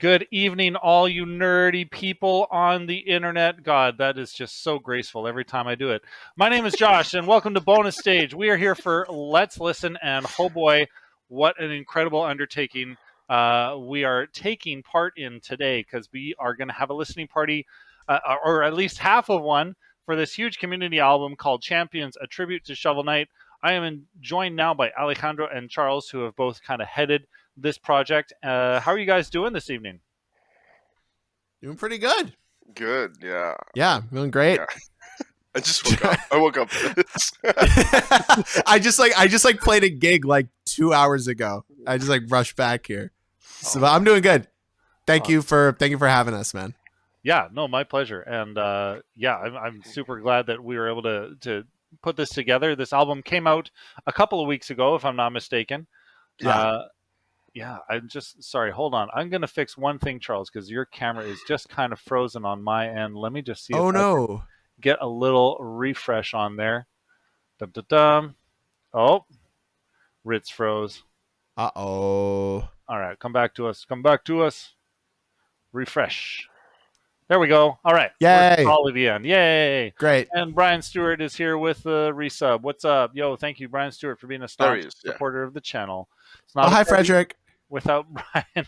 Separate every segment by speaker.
Speaker 1: Good evening, all you nerdy people on the internet. God, that is just so graceful every time I do it. My name is Josh, and welcome to Bonus Stage. We are here for Let's Listen, and oh boy, what an incredible undertaking we are taking part in today, because we are going to have a listening party, or at least half of one, for this huge community album called Champions, a tribute to Shovel Knight. I am joined now by Alejandro and Charles, who have both kind of headed this project. How are you guys doing this evening?
Speaker 2: Doing pretty good.
Speaker 3: Good, yeah.
Speaker 2: Yeah, doing great.
Speaker 3: Yeah. I just woke up. I woke up to this.
Speaker 2: I just played a gig like 2 hours ago. I just rushed back here. So I'm doing good. Thank you for having us, man.
Speaker 1: Yeah, no, my pleasure. And I'm super glad that we were able to put this together. This album came out a couple of weeks ago, if I'm not mistaken.
Speaker 2: Yeah.
Speaker 1: I'm just sorry. Hold on. I'm going to fix one thing, Charles, because your camera is just kind of frozen on my end. Let me just see if I can get a little refresh on there. Dum-dum-dum. Oh, Ritz froze.
Speaker 2: Uh-oh.
Speaker 1: All right, come back to us. Come back to us. Refresh. There we go. All right.
Speaker 2: Yay.
Speaker 1: All of you in. Yay.
Speaker 2: Great.
Speaker 1: And Brian Stewart is here with the resub. What's up? Yo, thank you, Brian Stewart, for being a staunch supporter of the channel. It's not
Speaker 2: hi, Frederick.
Speaker 1: Without Brian.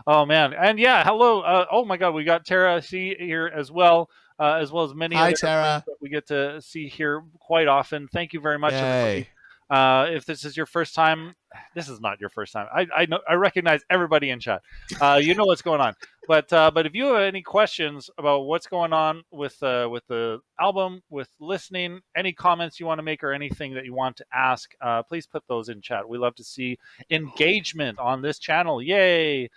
Speaker 1: Oh, man. And yeah, hello. Oh, my God. We got Tara C here as well as many other
Speaker 2: Tara.
Speaker 1: that we get to see here quite often. Thank you very much,
Speaker 2: Yay.
Speaker 1: everybody. If this is your first time, this is not your first time. I know, I recognize everybody in chat. You know what's going on. But if you have any questions about what's going on with the album, with listening, any comments you want to make or anything that you want to ask, please put those in chat. We love to see engagement on this channel. Yay!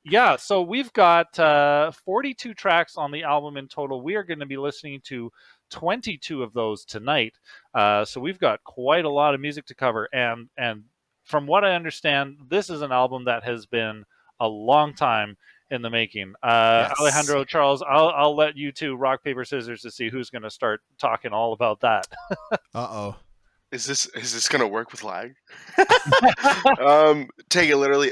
Speaker 1: Yeah, so we've got 42 tracks on the album in total. We are going to be listening to 22 of those tonight. So we've got quite a lot of music to cover. And from what I understand, this is an album that has been a long time in the making.
Speaker 2: Yes.
Speaker 1: Alejandro, Charles, I'll let you two rock, paper, scissors to see who's going to start talking all about that.
Speaker 2: Uh-oh.
Speaker 3: Is this gonna work with lag? Take it literally.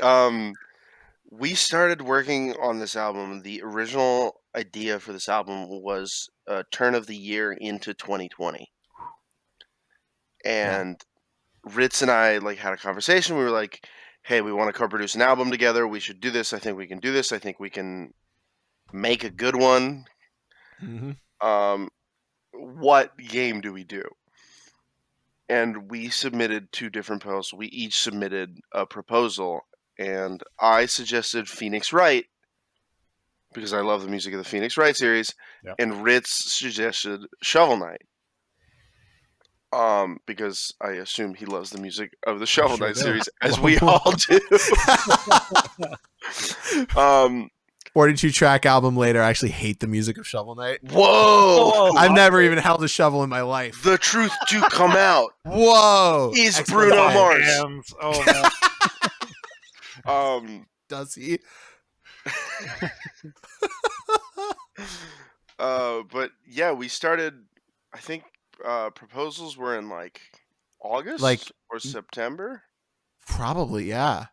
Speaker 3: We started working on this album. The original idea for this album was turn of the year into 2020. And Ritz and I had a conversation. We were like, hey, we want to co-produce an album together. We should do this. I think we can do this. I think we can make a good one.
Speaker 2: Mm-hmm.
Speaker 3: What game do we do? And we submitted 2 different proposals. We each submitted a proposal, and I suggested Phoenix Wright because I love the music of the Phoenix Wright series, and Ritz suggested Shovel Knight. Because I assume he loves the music of the Shovel Knight series, as we all do.
Speaker 2: 42-track album later, I actually hate the music of Shovel Knight.
Speaker 3: Whoa!
Speaker 2: I've never even held a shovel in my life.
Speaker 3: The truth do come out.
Speaker 2: Whoa!
Speaker 3: He's Bruno Mars.
Speaker 1: Oh,
Speaker 3: man.
Speaker 2: Does he?
Speaker 3: But yeah, we started, I think, proposals were in August or September.
Speaker 2: Probably, yeah.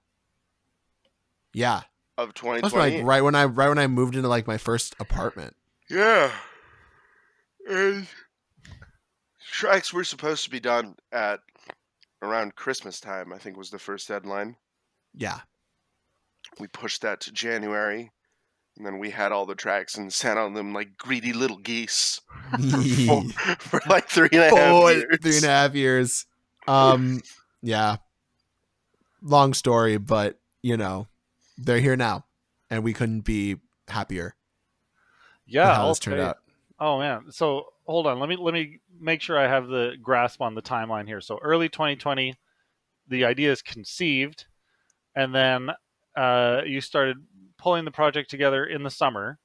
Speaker 2: Yeah.
Speaker 3: Of 2020.
Speaker 2: Must be right when I moved into my first apartment.
Speaker 3: Yeah. And tracks were supposed to be done at around Christmas time, I think was the first deadline.
Speaker 2: Yeah. We
Speaker 3: pushed that to January. And then we had all the tracks and sat on them like greedy little geese for 3.5 years.
Speaker 2: 3.5 years. Yeah. Long story, but they're here now, and we couldn't be happier.
Speaker 1: Yeah,
Speaker 2: how this turned out.
Speaker 1: Oh man! So hold on, let me make sure I have the grasp on the timeline here. So early 2020, the idea is conceived, and then you started pulling the project together in the summer.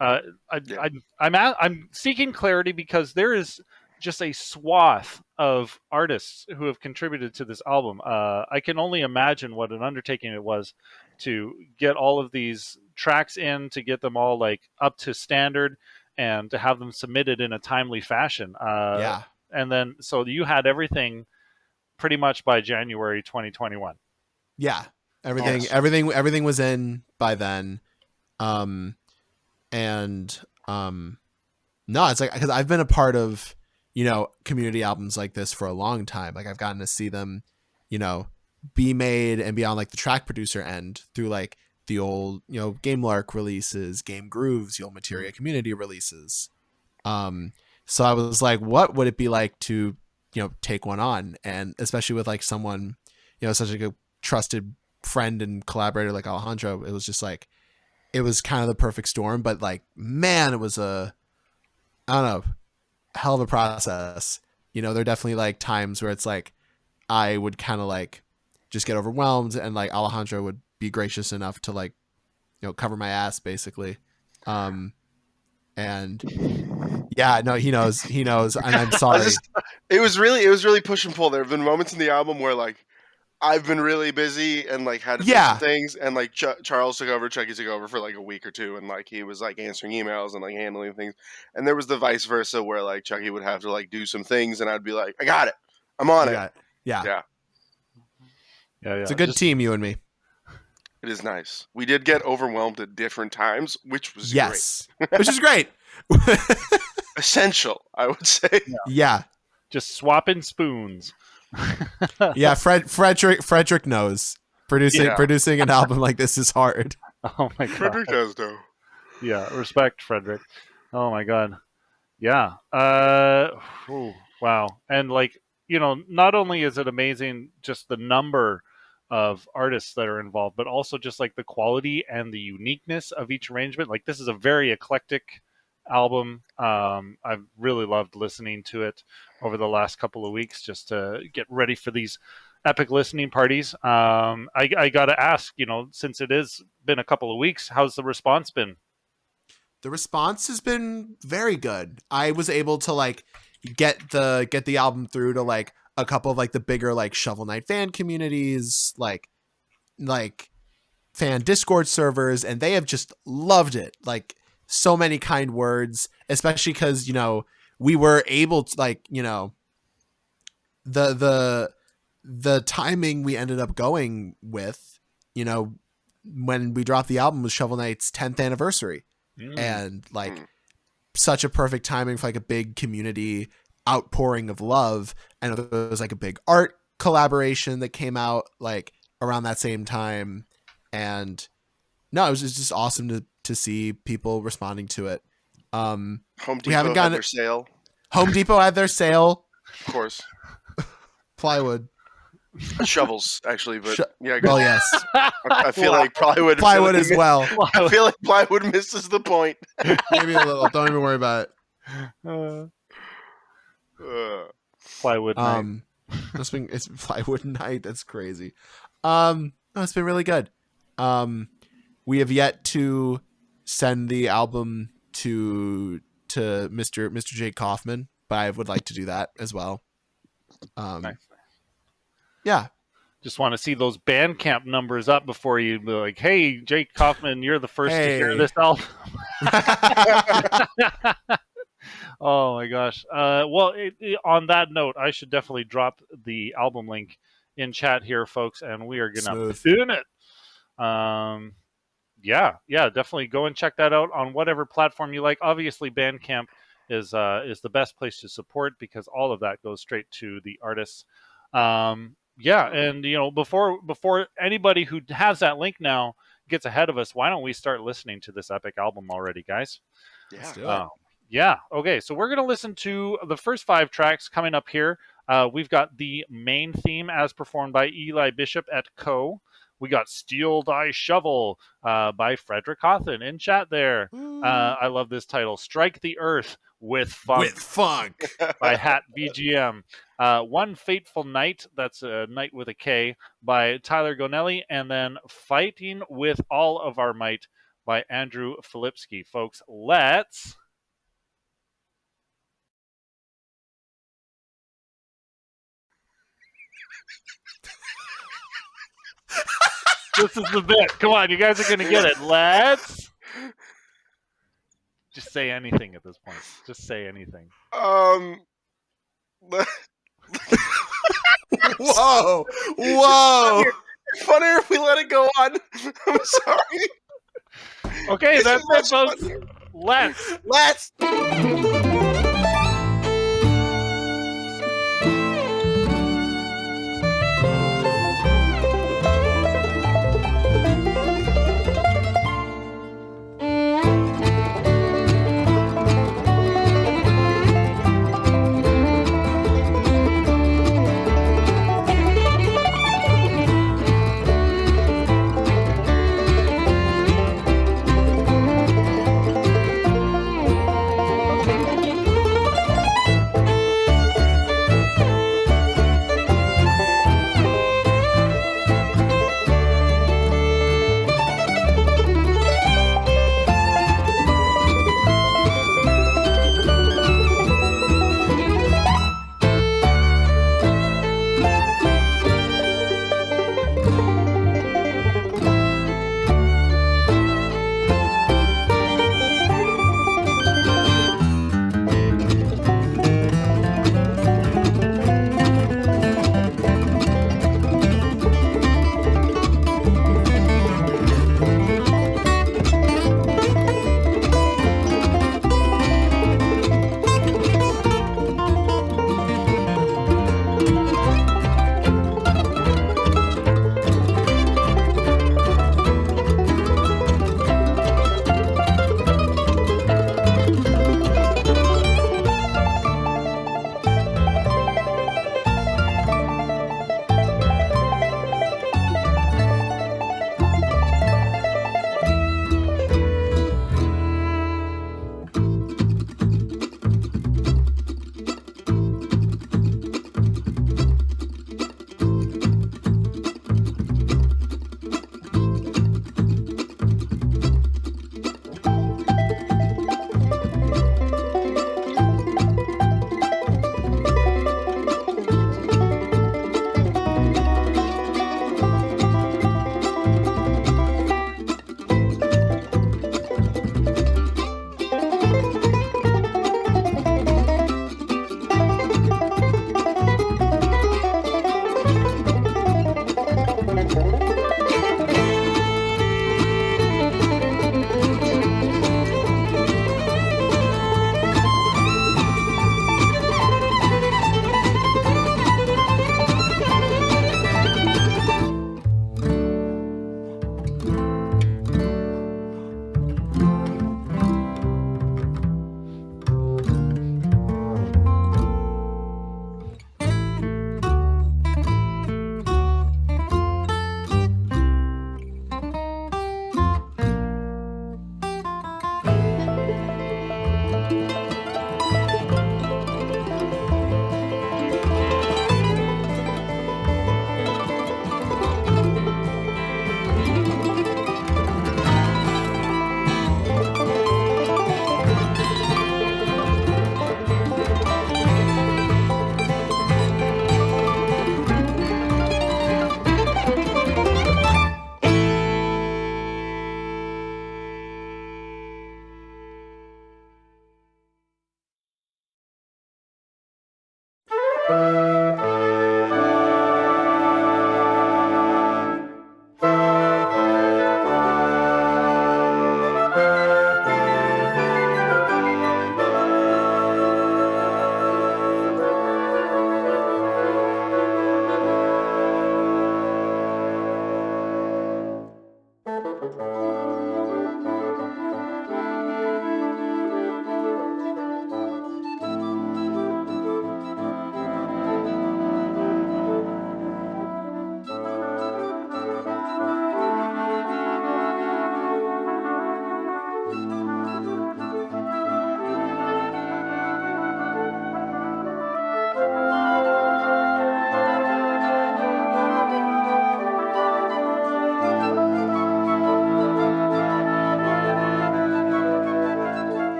Speaker 1: I'm seeking clarity because there is just a swath of artists who have contributed to this album. I can only imagine what an undertaking it was to get all of these tracks in, to get them all up to standard, and to have them submitted in a timely fashion. And then so you had everything pretty much by January 2021.
Speaker 2: Yeah. Everything,
Speaker 3: Yes.
Speaker 2: everything was in by then. Um, and no, it's like because I've been a part of community albums like this for a long time. Like I've gotten to see them, you know, be made and be on like the track producer end through like the old Game Lark releases, Game Grooves, the old Materia community releases. Um, so I was like, what would it be like to take one on, and especially with like someone such like a trusted friend and collaborator like Alejandro. It was just like it was kind of the perfect storm, but like man, it was a I don't know, hell of a process. There are definitely like times where it's like I would kind of like just get overwhelmed, and like Alejandro would be gracious enough to like cover my ass basically. And yeah, no, he knows, and I'm sorry.
Speaker 3: It was really push and pull. There have been moments in the album where like I've been really busy and like had to do some things, and like Charles took over, Chucky took over for like a week or two, and like he was like answering emails and like handling things. And there was the vice versa where like Chucky would have to like do some things, and I'd be like, I got it, I'm on
Speaker 2: You
Speaker 3: it.
Speaker 2: got it. Yeah.
Speaker 3: Yeah,
Speaker 1: Yeah,
Speaker 2: It's a good team, you and me.
Speaker 3: it is nice. We did get overwhelmed at different times, which was
Speaker 2: Yes, which is great.
Speaker 3: essential, I would say.
Speaker 2: Yeah.
Speaker 1: Just swapping spoons.
Speaker 2: Yeah, Frederick knows producing an album like this is hard.
Speaker 1: Oh my god.
Speaker 3: Frederick does though.
Speaker 1: Yeah, respect, Frederick. Oh my god. Yeah. Wow. And like, not only is it amazing just the number of artists that are involved, but also just like the quality and the uniqueness of each arrangement. Like this is a very eclectic album. I've really loved listening to it over the last couple of weeks just to get ready for these epic listening parties. I got to ask, since it has been a couple of weeks, how's the response been?
Speaker 2: The response has been very good. I was able to like get the album through to like a couple of like the bigger like Shovel Knight fan communities, like fan Discord servers, and they have just loved it. Like so many kind words, especially because we were able to like the timing we ended up going with, when we dropped the album was Shovel Knight's 10th anniversary. And like such a perfect timing for like a big community outpouring of love. And there was like a big art collaboration that came out like around that same time. And no, it was just awesome to see people responding to it.
Speaker 3: Home Depot
Speaker 2: we haven't
Speaker 3: had their sale.
Speaker 2: Home Depot had their sale.
Speaker 3: Of course.
Speaker 2: Plywood.
Speaker 3: Shovels, actually, but yeah.
Speaker 2: Well, yes.
Speaker 3: I feel like
Speaker 2: plywood as well.
Speaker 3: I feel like plywood misses the point.
Speaker 2: Maybe a little. Don't even worry about it.
Speaker 1: Plywood night.
Speaker 2: It's plywood night. That's crazy. It's been really good. We have yet to send the album to Mr. Jake Kaufman, but I would like to do that as well.
Speaker 1: Nice.
Speaker 2: Yeah.
Speaker 1: Just want to see those Bandcamp numbers up before you be like, hey, Jake Kaufman, you're the first to hear this album. Oh my gosh. Well, on that note, I should definitely drop the album link in chat here, folks, and we are going to do it. Yeah, definitely go and check that out on whatever platform you like. Obviously, Bandcamp is the best place to support because all of that goes straight to the artists. Yeah, and before anybody who has that link now gets ahead of us, why don't we start listening to this epic album already, guys?
Speaker 3: Yeah.
Speaker 2: Let's do it.
Speaker 1: Yeah. Okay, so we're gonna listen to the first 5 tracks coming up here. We've got the main theme as performed by Eli Bishop at Co. We got Steel Die Shovel by Frederick Hawthorne in chat there. I love this title. Strike the Earth with Funk. By Hat VGM. One Fateful Night, that's a night with a K, by Tyler Gonelli. And then Fighting with All of Our Might by Andrew Filipski. Folks, let's... This is the bit. Come on, you guys are going to get it. Let's... Just say anything at this point. Just say anything.
Speaker 2: Whoa!
Speaker 3: funnier if we let it go on. I'm sorry.
Speaker 1: Okay,
Speaker 3: It's
Speaker 1: that's it,
Speaker 3: much
Speaker 1: folks.
Speaker 3: funnier.
Speaker 1: Let's.
Speaker 3: Let's.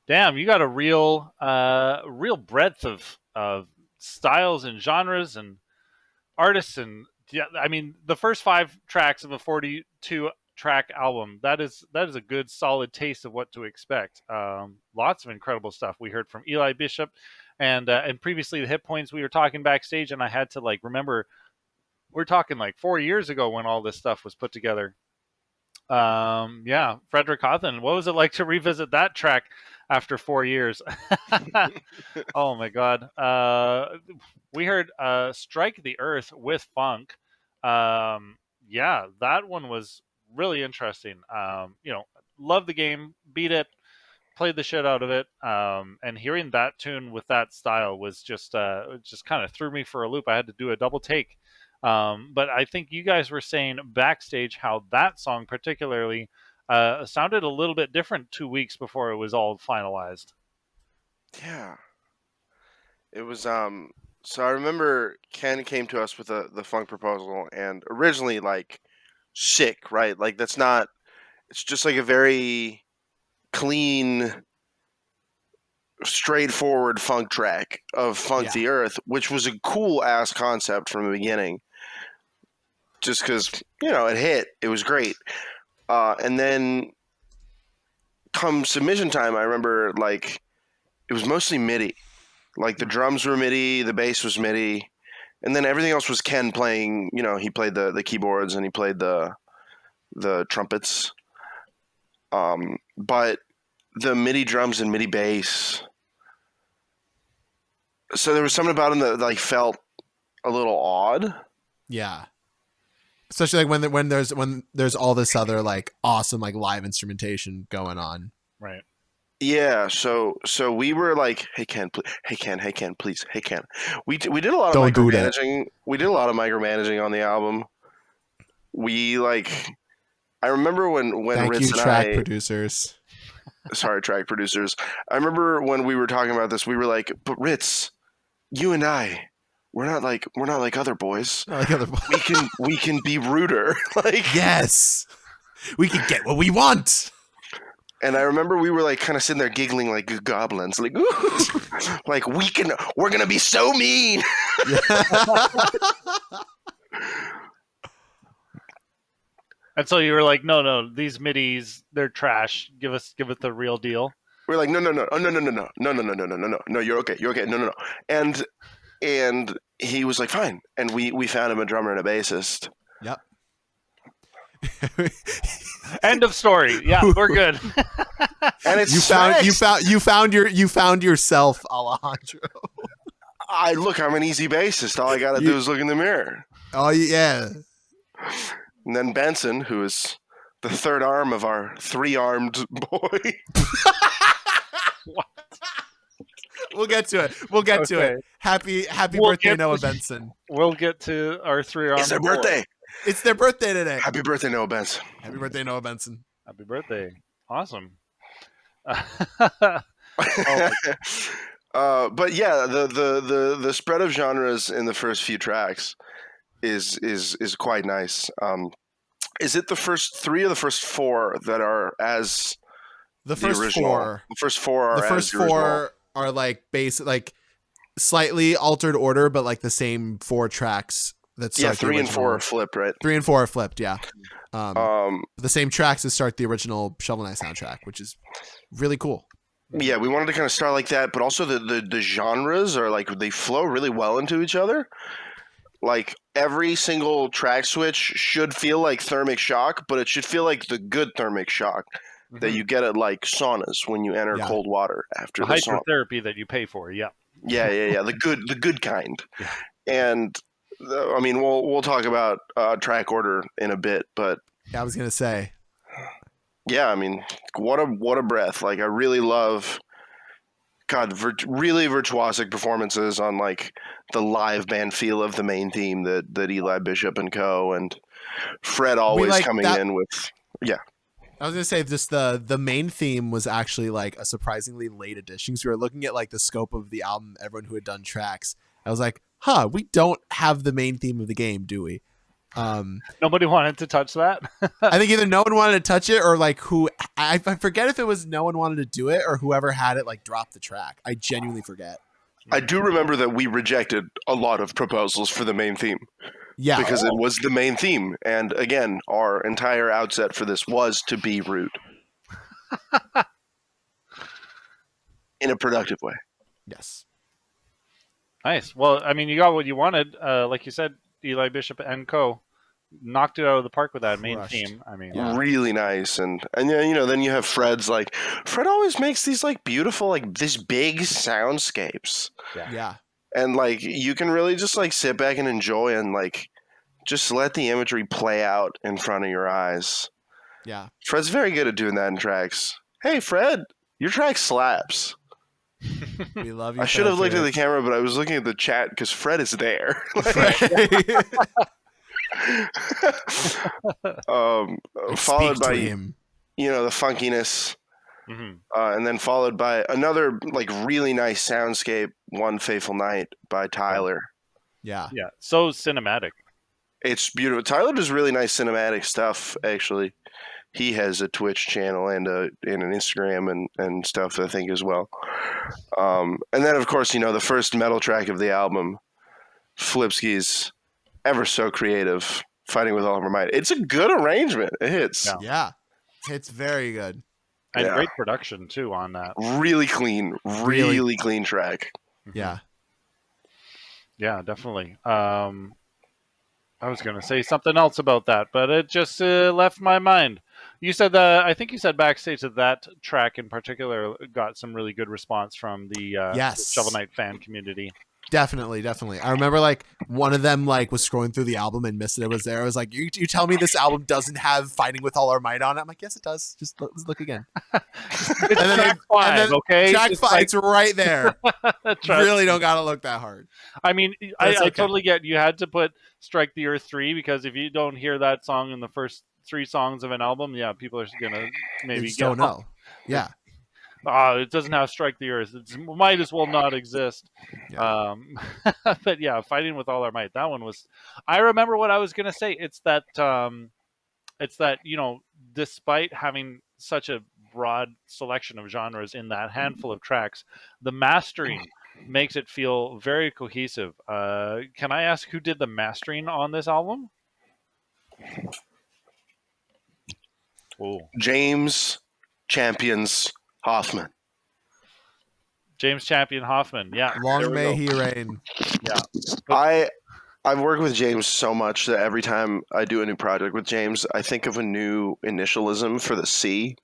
Speaker 1: Damn, you got a real breadth of styles and genres and artists, and yeah, I mean the first 5 tracks of a 42 track album, that is a good solid taste of what to expect. Lots of incredible stuff we heard from Eli Bishop, and previously the hit points we were talking backstage, and I had to like remember we're talking like 4 years ago when all this stuff was put together. Yeah, Frederick Hawthorne, what was it like to revisit that track after 4 years? Oh my god. We heard Strike the Earth with Funk. Yeah, that one was really interesting. Love the game, beat it, played the shit out of it. And hearing that tune with that style was just kind of threw me for a loop. I had to do a double take. But I think you guys were saying backstage how that song particularly sounded a little bit different 2 weeks before it was all finalized.
Speaker 3: Yeah. It was so I remember Ken came to us with the funk proposal, and originally like sick, right? Like that's not, it's just like a very clean, straightforward funk track of Funk
Speaker 2: Yeah.
Speaker 3: the Earth, which was a cool ass concept from the beginning. Just because, it hit. It was great. And then come submission time, I remember like it was mostly MIDI. Like the drums were MIDI, the bass was MIDI, and then everything else was Ken playing. He played the keyboards and he played the trumpets. But the MIDI drums and MIDI bass. So there was something about him that like felt a little odd.
Speaker 2: Yeah. Especially like when there's all this other like awesome like live instrumentation going on.
Speaker 1: Right.
Speaker 3: Yeah, so we were like, hey Ken, hey Ken, please, hey Ken. We did a lot of
Speaker 2: Don't do that.
Speaker 3: micromanaging. We did a lot of micromanaging on the album. We like, I remember when
Speaker 2: Thank
Speaker 3: Ritz
Speaker 2: you,
Speaker 3: and
Speaker 2: track
Speaker 3: I,
Speaker 2: producers.
Speaker 3: sorry, track producers. I remember when we were talking about this, we were like, but Ritz, you and I, we're not like other boys.
Speaker 2: Not like other
Speaker 3: We can be ruder. Like,
Speaker 2: yes, we can get what we want.
Speaker 3: and I remember we were like kind of sitting there giggling like goblins, like, ooh, like we're gonna be so mean.
Speaker 1: And so you were like, no, these midis, they're trash. Give it the real deal.
Speaker 3: We're like, no, oh, no, you're okay, no. And he was like, fine. And we found him a drummer and a bassist.
Speaker 2: Yep.
Speaker 1: End of story. Yeah, we're good.
Speaker 3: And it's
Speaker 2: you found yourself, Alejandro.
Speaker 3: I'm an easy bassist. All I gotta do is look in the mirror.
Speaker 2: Oh yeah.
Speaker 3: And then Benson, who is the third arm of our 3-armed boy.
Speaker 1: What?
Speaker 2: We'll get to it. Happy birthday, Noah Benson.
Speaker 1: We'll get to our 3-armed.
Speaker 3: It's their birthday.
Speaker 2: It's their birthday today.
Speaker 3: Happy birthday, Noah Benson.
Speaker 2: Happy birthday, Noah Benson.
Speaker 1: Happy birthday. Awesome.
Speaker 3: But yeah, the spread of genres in the first few tracks is quite nice. Is it the first 3 or the first 4 that are as
Speaker 2: the first
Speaker 3: original?
Speaker 2: 4?
Speaker 3: The first 4 are
Speaker 2: the first
Speaker 3: as the
Speaker 2: 4 are like like slightly altered order, but like the same 4 tracks. That's
Speaker 3: 3 and 4 are flipped, right?
Speaker 2: 3 and 4 are flipped, yeah. The same tracks that start the original Shovel Knight soundtrack, which is really cool.
Speaker 3: Yeah, we wanted to kind of start like that, but also the genres are like they flow really well into each other. Like every single track switch should feel like thermic shock, but it should feel like the good thermic shock that you get at like saunas when you enter cold water after the sauna.
Speaker 1: Hydrotherapy that you pay for. Yeah.
Speaker 3: Yeah. The good kind. Yeah. And I mean, we'll talk about track order in a bit, but
Speaker 2: yeah, I was gonna say.
Speaker 3: Yeah, I mean, what a breath! Like I really love. God, really virtuosic performances on like the live band feel of the main theme that Eli Bishop and co. and Fred always coming in with. Yeah,
Speaker 2: I was gonna say just the main theme was actually like a surprisingly late addition. So we were looking at like the scope of the album, everyone who had done tracks. I was like, we don't have the main theme of the game, do we?
Speaker 1: Nobody wanted to touch that.
Speaker 2: I think either no one wanted to touch it or like who I forget if it was no one wanted to do it or whoever had it like drop the track. I genuinely forget.
Speaker 3: I do remember that we rejected a lot of proposals for the main theme
Speaker 2: Yeah.
Speaker 3: because it was the main theme. And again, our entire outset for this was to be rude in a productive way.
Speaker 2: Yes.
Speaker 1: Nice. Well, I mean, you got what you wanted. Like you said, Eli Bishop and co. knocked it out of the park with that main
Speaker 2: Crushed.
Speaker 1: theme. I mean,
Speaker 2: Yeah.
Speaker 3: Really nice. And then, then you have Fred's like, Fred always makes these like beautiful, like this big soundscapes.
Speaker 2: Yeah.
Speaker 3: And like you can really just like sit back and enjoy and like just let the imagery play out in front of your eyes.
Speaker 2: Yeah.
Speaker 3: Fred's very good at doing that in tracks. Hey Fred, your track slaps.
Speaker 2: We love you.
Speaker 3: I should have looked at the camera, but I was looking at the chat because Fred is there. Followed by
Speaker 2: him.
Speaker 3: The funkiness,
Speaker 1: mm-hmm.
Speaker 3: And then followed by another like really nice soundscape, "One Fateful Night" by Tyler.
Speaker 2: Yeah.
Speaker 1: Yeah. So cinematic.
Speaker 3: It's beautiful. Tyler does really nice cinematic stuff. Actually, he has a Twitch channel and an Instagram and stuff, I think, as well. And then of course, the first metal track of the album, Flipsky's ever so creative, "Fighting with All of Our Might." It's a good arrangement. It hits.
Speaker 2: Yeah. It's very good.
Speaker 1: And great production too on that.
Speaker 3: Really clean, really clean track.
Speaker 2: Yeah.
Speaker 1: Yeah, definitely. I was going to say something else about that, but it just left my mind. You said that, I think you said backstage that track in particular got some really good response from the Shovel Knight fan community.
Speaker 2: Definitely. I remember like one of them like was scrolling through the album and missed it was there. I was like, you tell me this album doesn't have "Fighting with All Our Might" on it? I'm like, yes, it does. Just look again.
Speaker 1: It's track 5, okay?
Speaker 2: Track 5, it's right there. Really don't gotta look that hard.
Speaker 1: I mean, I totally get you had to put "Strike the Earth" 3 because if you don't hear that song in the first 3 songs of an album, people are gonna maybe
Speaker 2: don't know. Yeah.
Speaker 1: It doesn't have "Strike the Earth." It might as well not exist.
Speaker 2: Yeah.
Speaker 1: But yeah, "Fighting with All Our Might." That one was. I remember what I was gonna say. It's that. Despite having such a broad selection of genres in that handful of tracks, the mastering makes it feel very cohesive. Can I ask who did the mastering on this album? Oh,
Speaker 3: James Champions Hoffman.
Speaker 1: James Champion Hoffman. Yeah.
Speaker 2: Long may he reign.
Speaker 1: Yeah.
Speaker 3: I've worked with James so much that every time I do a new project with James, I think of a new initialism for the C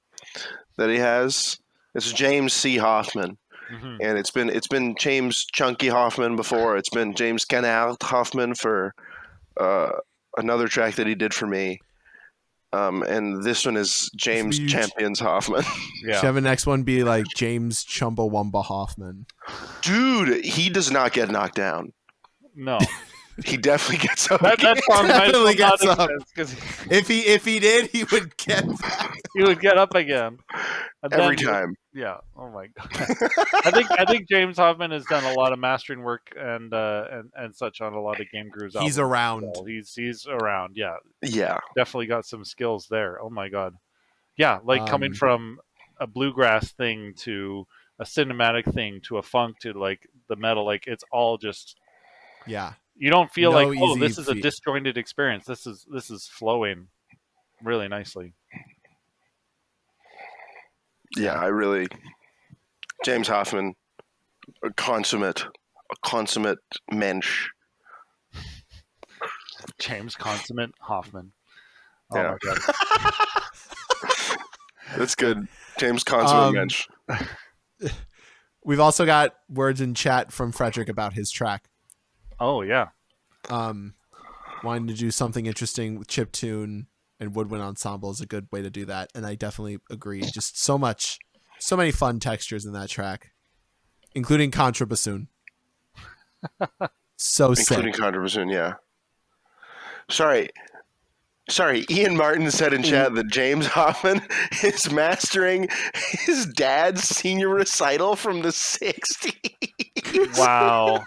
Speaker 3: that he has. It's James C. Hoffman.
Speaker 1: Mm-hmm.
Speaker 3: And it's been James Chunky Hoffman before. It's been James Canard Hoffman for another track that he did for me. And this one is James Champions Hoffman.
Speaker 2: Yeah. Should have the next one be like James Chumbawamba Hoffman.
Speaker 3: Dude, he does not get knocked down.
Speaker 1: No.
Speaker 3: He definitely gets up.
Speaker 1: That song
Speaker 2: definitely gets up.
Speaker 1: If
Speaker 2: he did, he would get back.
Speaker 1: He would get up again.
Speaker 3: Every time.
Speaker 1: Yeah. Oh my god. I think James Hoffman has done a lot of mastering work and such on a lot of Game Grooves albums.
Speaker 2: He's around.
Speaker 1: So he's around. Yeah.
Speaker 3: Yeah.
Speaker 1: Definitely got some skills there. Oh my god. Yeah, like coming from a bluegrass thing to a cinematic thing to a funk to like the metal, like it's all just you don't feel like this is a disjointed experience. This is flowing really nicely.
Speaker 3: Yeah, James Hoffman, a consummate mensch.
Speaker 1: James Consummate Hoffman. Oh
Speaker 3: yeah.
Speaker 1: my god.
Speaker 3: That's good. James Consummate mensch.
Speaker 2: We've also got words in chat from Frederick about his track.
Speaker 1: Oh yeah.
Speaker 2: Wanting to do something interesting with chiptune and woodwind ensemble is a good way to do that, and I definitely agree. Just so many fun textures in that track, including contrabassoon.
Speaker 3: Including contrabassoon, yeah. Sorry, Ian Martin said in chat that James Hoffman is mastering his dad's senior recital from the 60s.
Speaker 1: Wow.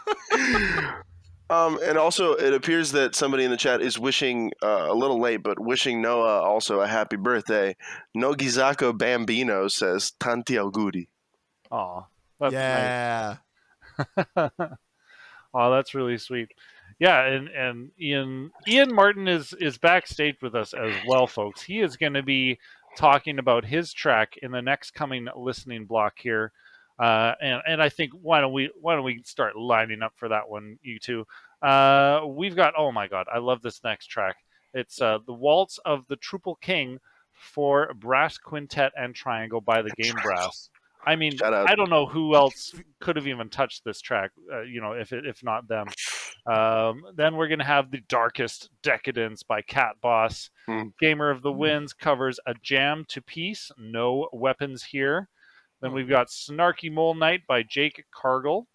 Speaker 3: And also, it appears that somebody in the chat is wishing a little late, but wishing Noah also a happy birthday. Nogizako Bambino says Tanti auguri.
Speaker 1: Oh, that's nice.
Speaker 2: Yeah.
Speaker 1: Oh, that's really sweet. Yeah, and Ian Martin is backstage with us as well, folks. He is going to be talking about his track in the next coming listening block here. And I think why don't we start lining up for that one, you two? We've got, oh my god, I love this next track. It's the Waltz of the Triple King for brass quintet and triangle by the Game Brass. I mean,
Speaker 3: Shout out.
Speaker 1: I don't know who else could have even touched this track, if not them. Then we're gonna have the Darkest Decadence by Cat Boss.
Speaker 3: Hmm.
Speaker 1: Gamer of the Winds covers A Jam to Peace, No Weapons Here. Then we've got Snarky Mole Night by Jake Cargill.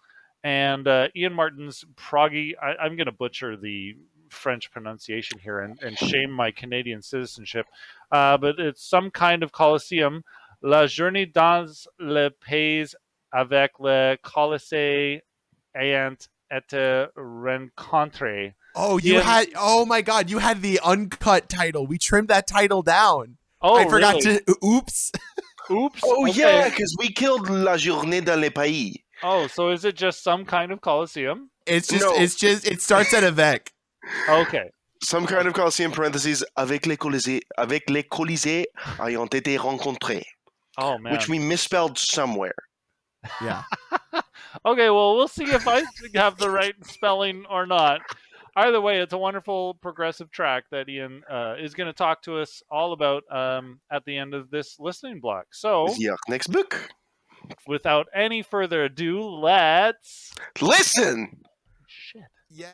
Speaker 1: And Ian Martin's proggy, I'm going to butcher the French pronunciation here and shame my Canadian citizenship, but it's Some Kind of Coliseum. La journée dans le pays avec le Colisée ayant été rencontré.
Speaker 2: Oh, you
Speaker 1: Ian,
Speaker 2: had. Oh my God, you had the uncut title. We trimmed that title down.
Speaker 1: oh,
Speaker 2: I forgot
Speaker 1: really?
Speaker 2: to. Oops.
Speaker 1: Oops.
Speaker 3: Oh,
Speaker 1: okay.
Speaker 3: yeah, because we killed La Journée dans le pays.
Speaker 1: Oh, so is it just Some Kind of Coliseum?
Speaker 2: It's just.
Speaker 3: No.
Speaker 2: It's just. It starts at avec.
Speaker 1: Okay.
Speaker 3: Some Kind of Coliseum, parentheses, avec les Colisées ayant été rencontrés.
Speaker 1: Oh, man.
Speaker 3: Which we misspelled somewhere.
Speaker 2: Yeah.
Speaker 1: Okay, well, we'll see if I have the right spelling or not. Either way, it's a wonderful progressive track that Ian is going to talk to us all about at the end of this listening block. So,
Speaker 3: The next book.
Speaker 1: without any further ado, let's
Speaker 3: Listen!
Speaker 1: shit.
Speaker 2: Yeah.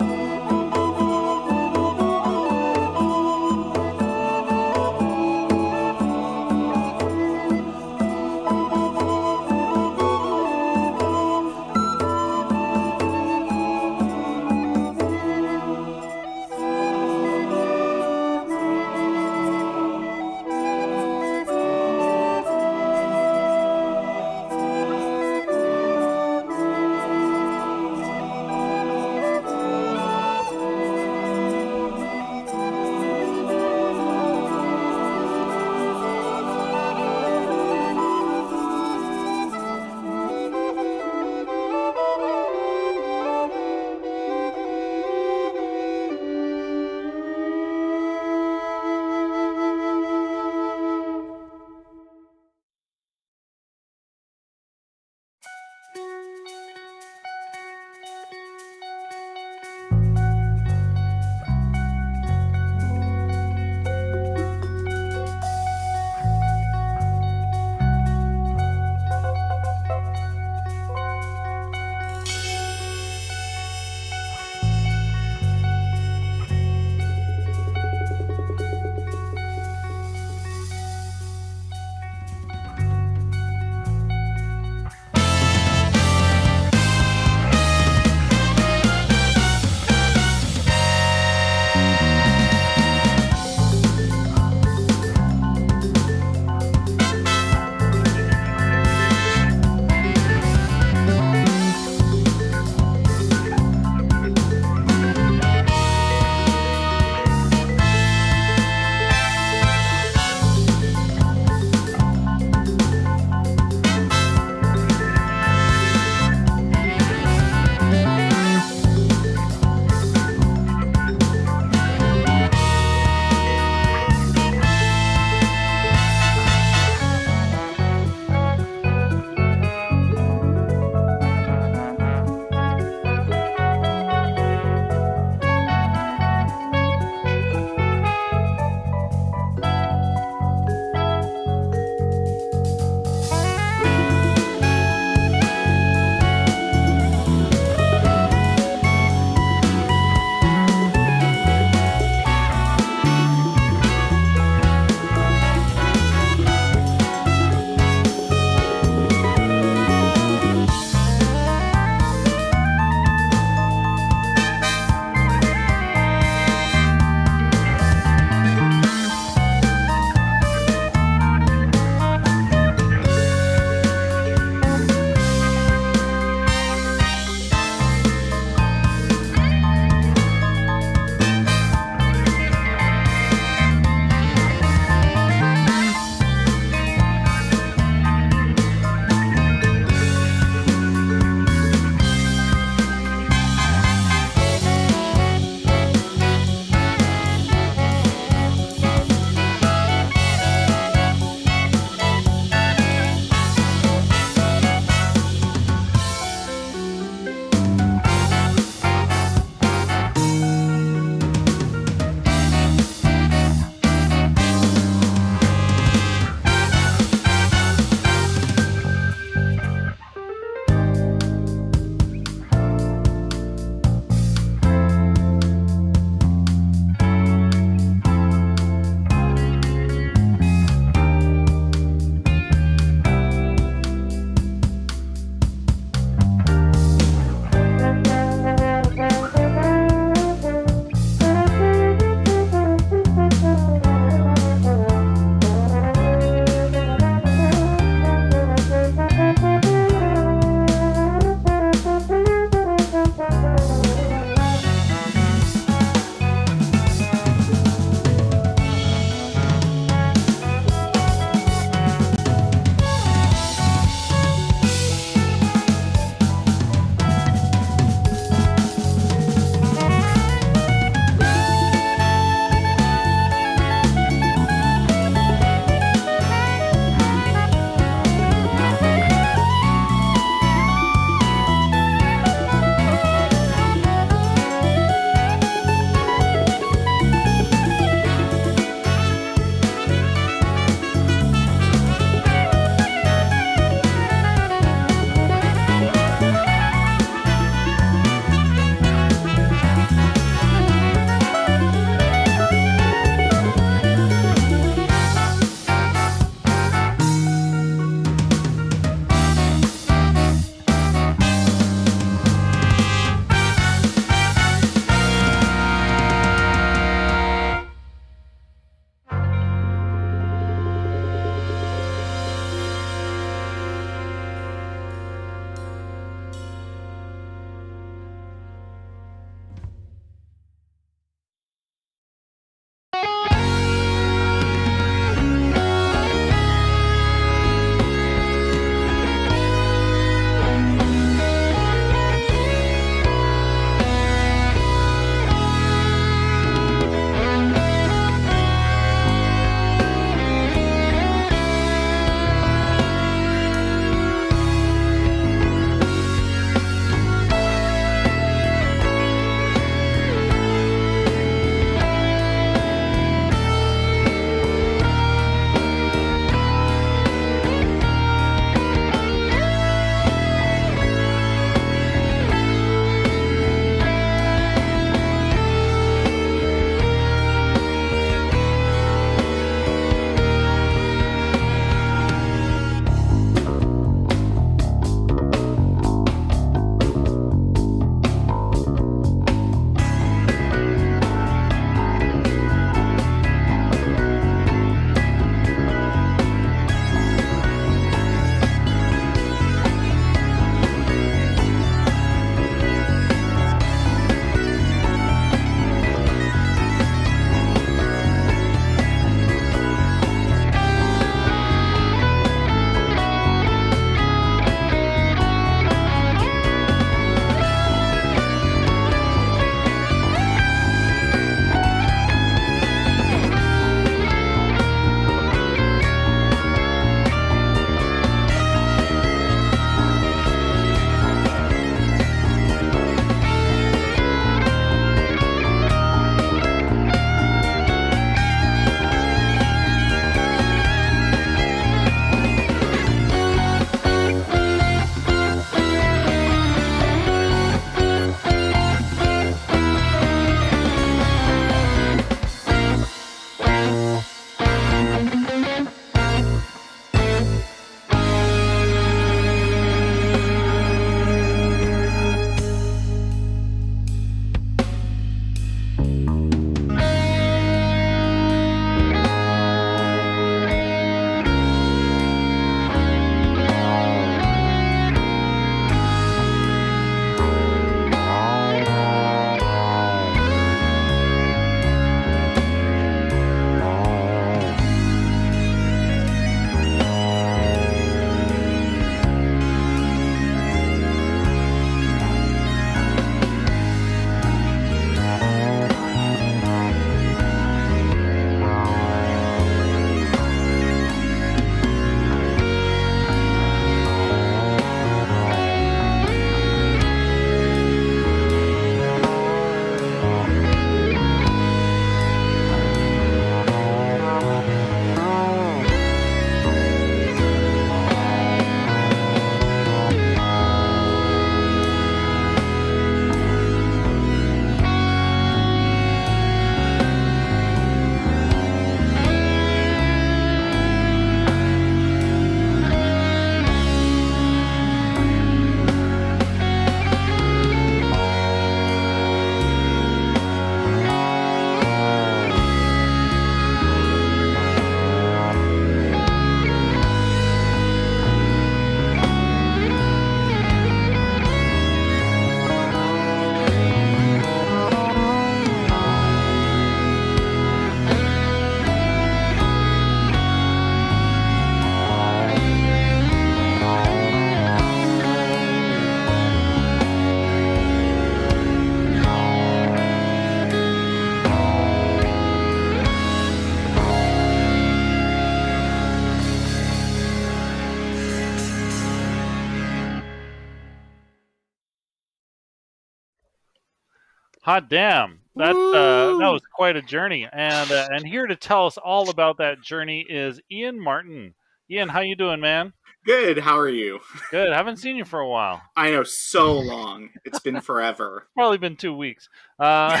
Speaker 1: Hot damn! That
Speaker 2: Woo!
Speaker 1: was quite a journey, and here to tell us all about that journey is Ian Martin. Ian, how you doing, man?
Speaker 4: Good. How are you?
Speaker 1: Good. Haven't seen you for a while.
Speaker 4: I know, so long. It's been forever.
Speaker 1: Probably been 2 weeks. Uh,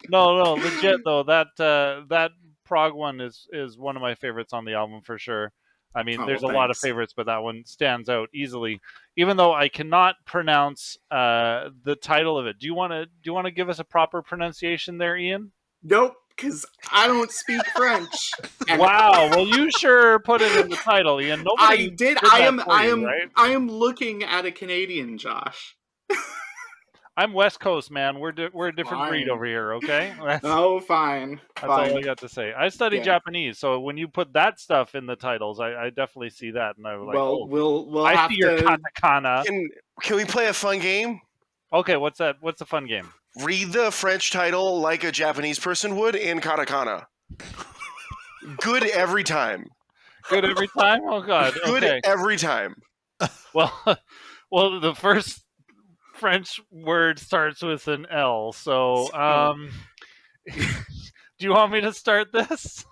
Speaker 1: no, legit though. That Prague one is one of my favorites on the album for sure. I mean,
Speaker 4: Oh,
Speaker 1: there's a
Speaker 4: well,
Speaker 1: lot of
Speaker 4: thanks.
Speaker 1: favorites, but that one stands out easily. Even though I cannot pronounce the title of it. Do you want to give us a proper pronunciation there, Ian?
Speaker 4: Nope, because I don't speak French. And
Speaker 1: Wow. Well, you sure put it in the title, Ian.
Speaker 4: I
Speaker 1: Nobody
Speaker 4: did.
Speaker 1: did that for you, right?
Speaker 4: I am looking at a Canadian, Josh.
Speaker 1: I'm West Coast, man. We're a different breed
Speaker 4: Fine.
Speaker 1: over here. Okay.
Speaker 4: Oh, fine.
Speaker 1: That's all
Speaker 4: Fine.
Speaker 1: I got to say. I study
Speaker 4: Yeah.
Speaker 1: Japanese, so when you put that stuff in the titles, I definitely see that, and I was like,
Speaker 4: Well,
Speaker 1: oh,
Speaker 4: we'll
Speaker 1: I
Speaker 4: have
Speaker 1: see your
Speaker 4: to.
Speaker 1: katakana.
Speaker 3: Can we play a fun game?
Speaker 1: Okay, what's that? What's the fun game?
Speaker 3: Read the French title like a Japanese person would in katakana. Good every time.
Speaker 1: Good every time. Oh God.
Speaker 3: Good
Speaker 1: Okay.
Speaker 3: every time.
Speaker 1: Well, well, the first French word starts with an L. So, do you want me to start this?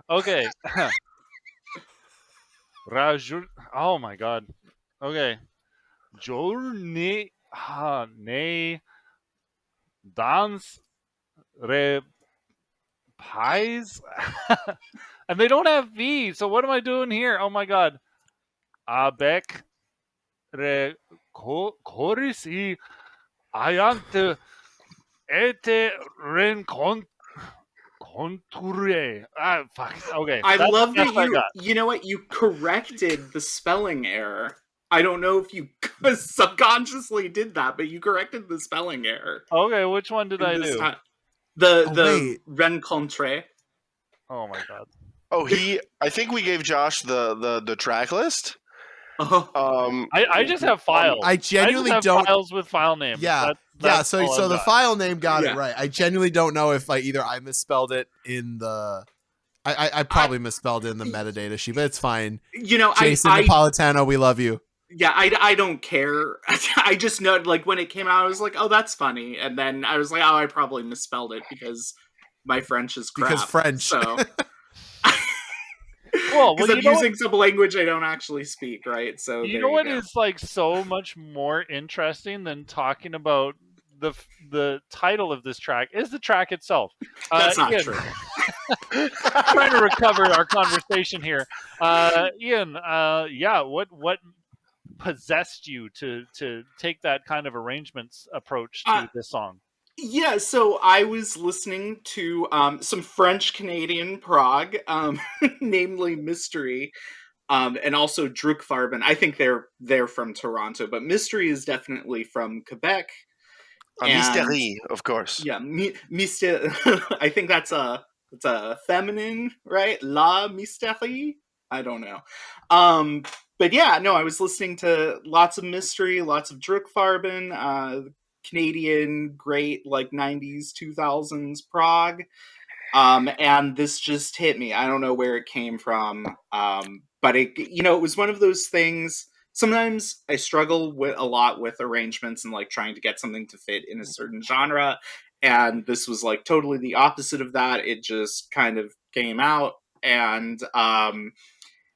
Speaker 1: Okay. Oh my God. Okay. Journée ne dans reprise. And they don't have V. So what am I doing here? Oh my God. Avec chorus y ayant été rencontré. Ah, fuck. Okay.
Speaker 4: I
Speaker 1: That's the
Speaker 4: love
Speaker 1: best
Speaker 4: that
Speaker 1: I got.
Speaker 4: you know what, you corrected the spelling error. I don't know if you subconsciously did that, but you corrected the spelling error
Speaker 1: Okay, which one did
Speaker 4: in
Speaker 1: I
Speaker 4: this
Speaker 1: do?
Speaker 4: time. The
Speaker 2: wait.
Speaker 4: rencontre.
Speaker 1: Oh my God.
Speaker 3: Oh, I think we gave Josh the track list.
Speaker 4: Oh,
Speaker 1: I just have files.
Speaker 2: I
Speaker 1: just
Speaker 2: genuinely
Speaker 1: have
Speaker 2: don't.
Speaker 1: files with file names.
Speaker 2: Yeah,
Speaker 1: That's
Speaker 2: So
Speaker 1: all I've
Speaker 2: the
Speaker 1: got.
Speaker 2: file name got it
Speaker 4: Yeah.
Speaker 2: right. I genuinely don't know if either I misspelled it in the. I probably misspelled it in the metadata sheet, but it's fine.
Speaker 4: you know,
Speaker 2: Jason
Speaker 4: I
Speaker 2: Napolitano, we love you.
Speaker 4: yeah, I don't care. I just know, like, when it came out, I was like, oh, that's funny. And then I was like, oh, I probably misspelled it because my French is crap.
Speaker 2: Because French.
Speaker 4: So,
Speaker 1: Cool.
Speaker 4: because
Speaker 1: Well,
Speaker 4: I'm using some language I don't actually speak, right? So
Speaker 1: you
Speaker 4: there
Speaker 1: know
Speaker 4: you
Speaker 1: what
Speaker 4: go.
Speaker 1: is like so much more interesting than talking about the title of this track is the track itself.
Speaker 4: That's not
Speaker 1: Ian,
Speaker 4: true.
Speaker 1: trying to recover our conversation here. Ian, yeah, what possessed you to take that kind of arrangements approach
Speaker 4: Uh,
Speaker 1: to this song?
Speaker 4: Yeah, so I was listening to some French Canadian prog, namely Mystery, and also Druckfarben. I think they're from Toronto, but Mystery is definitely from Quebec.
Speaker 3: A
Speaker 4: And
Speaker 3: Mystery, of course.
Speaker 4: yeah, Mister. I think that's a feminine, right? La Mysterie. I don't know. Um, but yeah, no, I was listening to lots of Mystery, lots of Druckfarben, Canadian great like 90s 2000s prog, and this just hit me. I don't know where it came from, but it was one of those things. Sometimes I struggle with a lot with arrangements and like trying to get something to fit in a certain genre, and this was like totally the opposite of that. It just kind of came out, and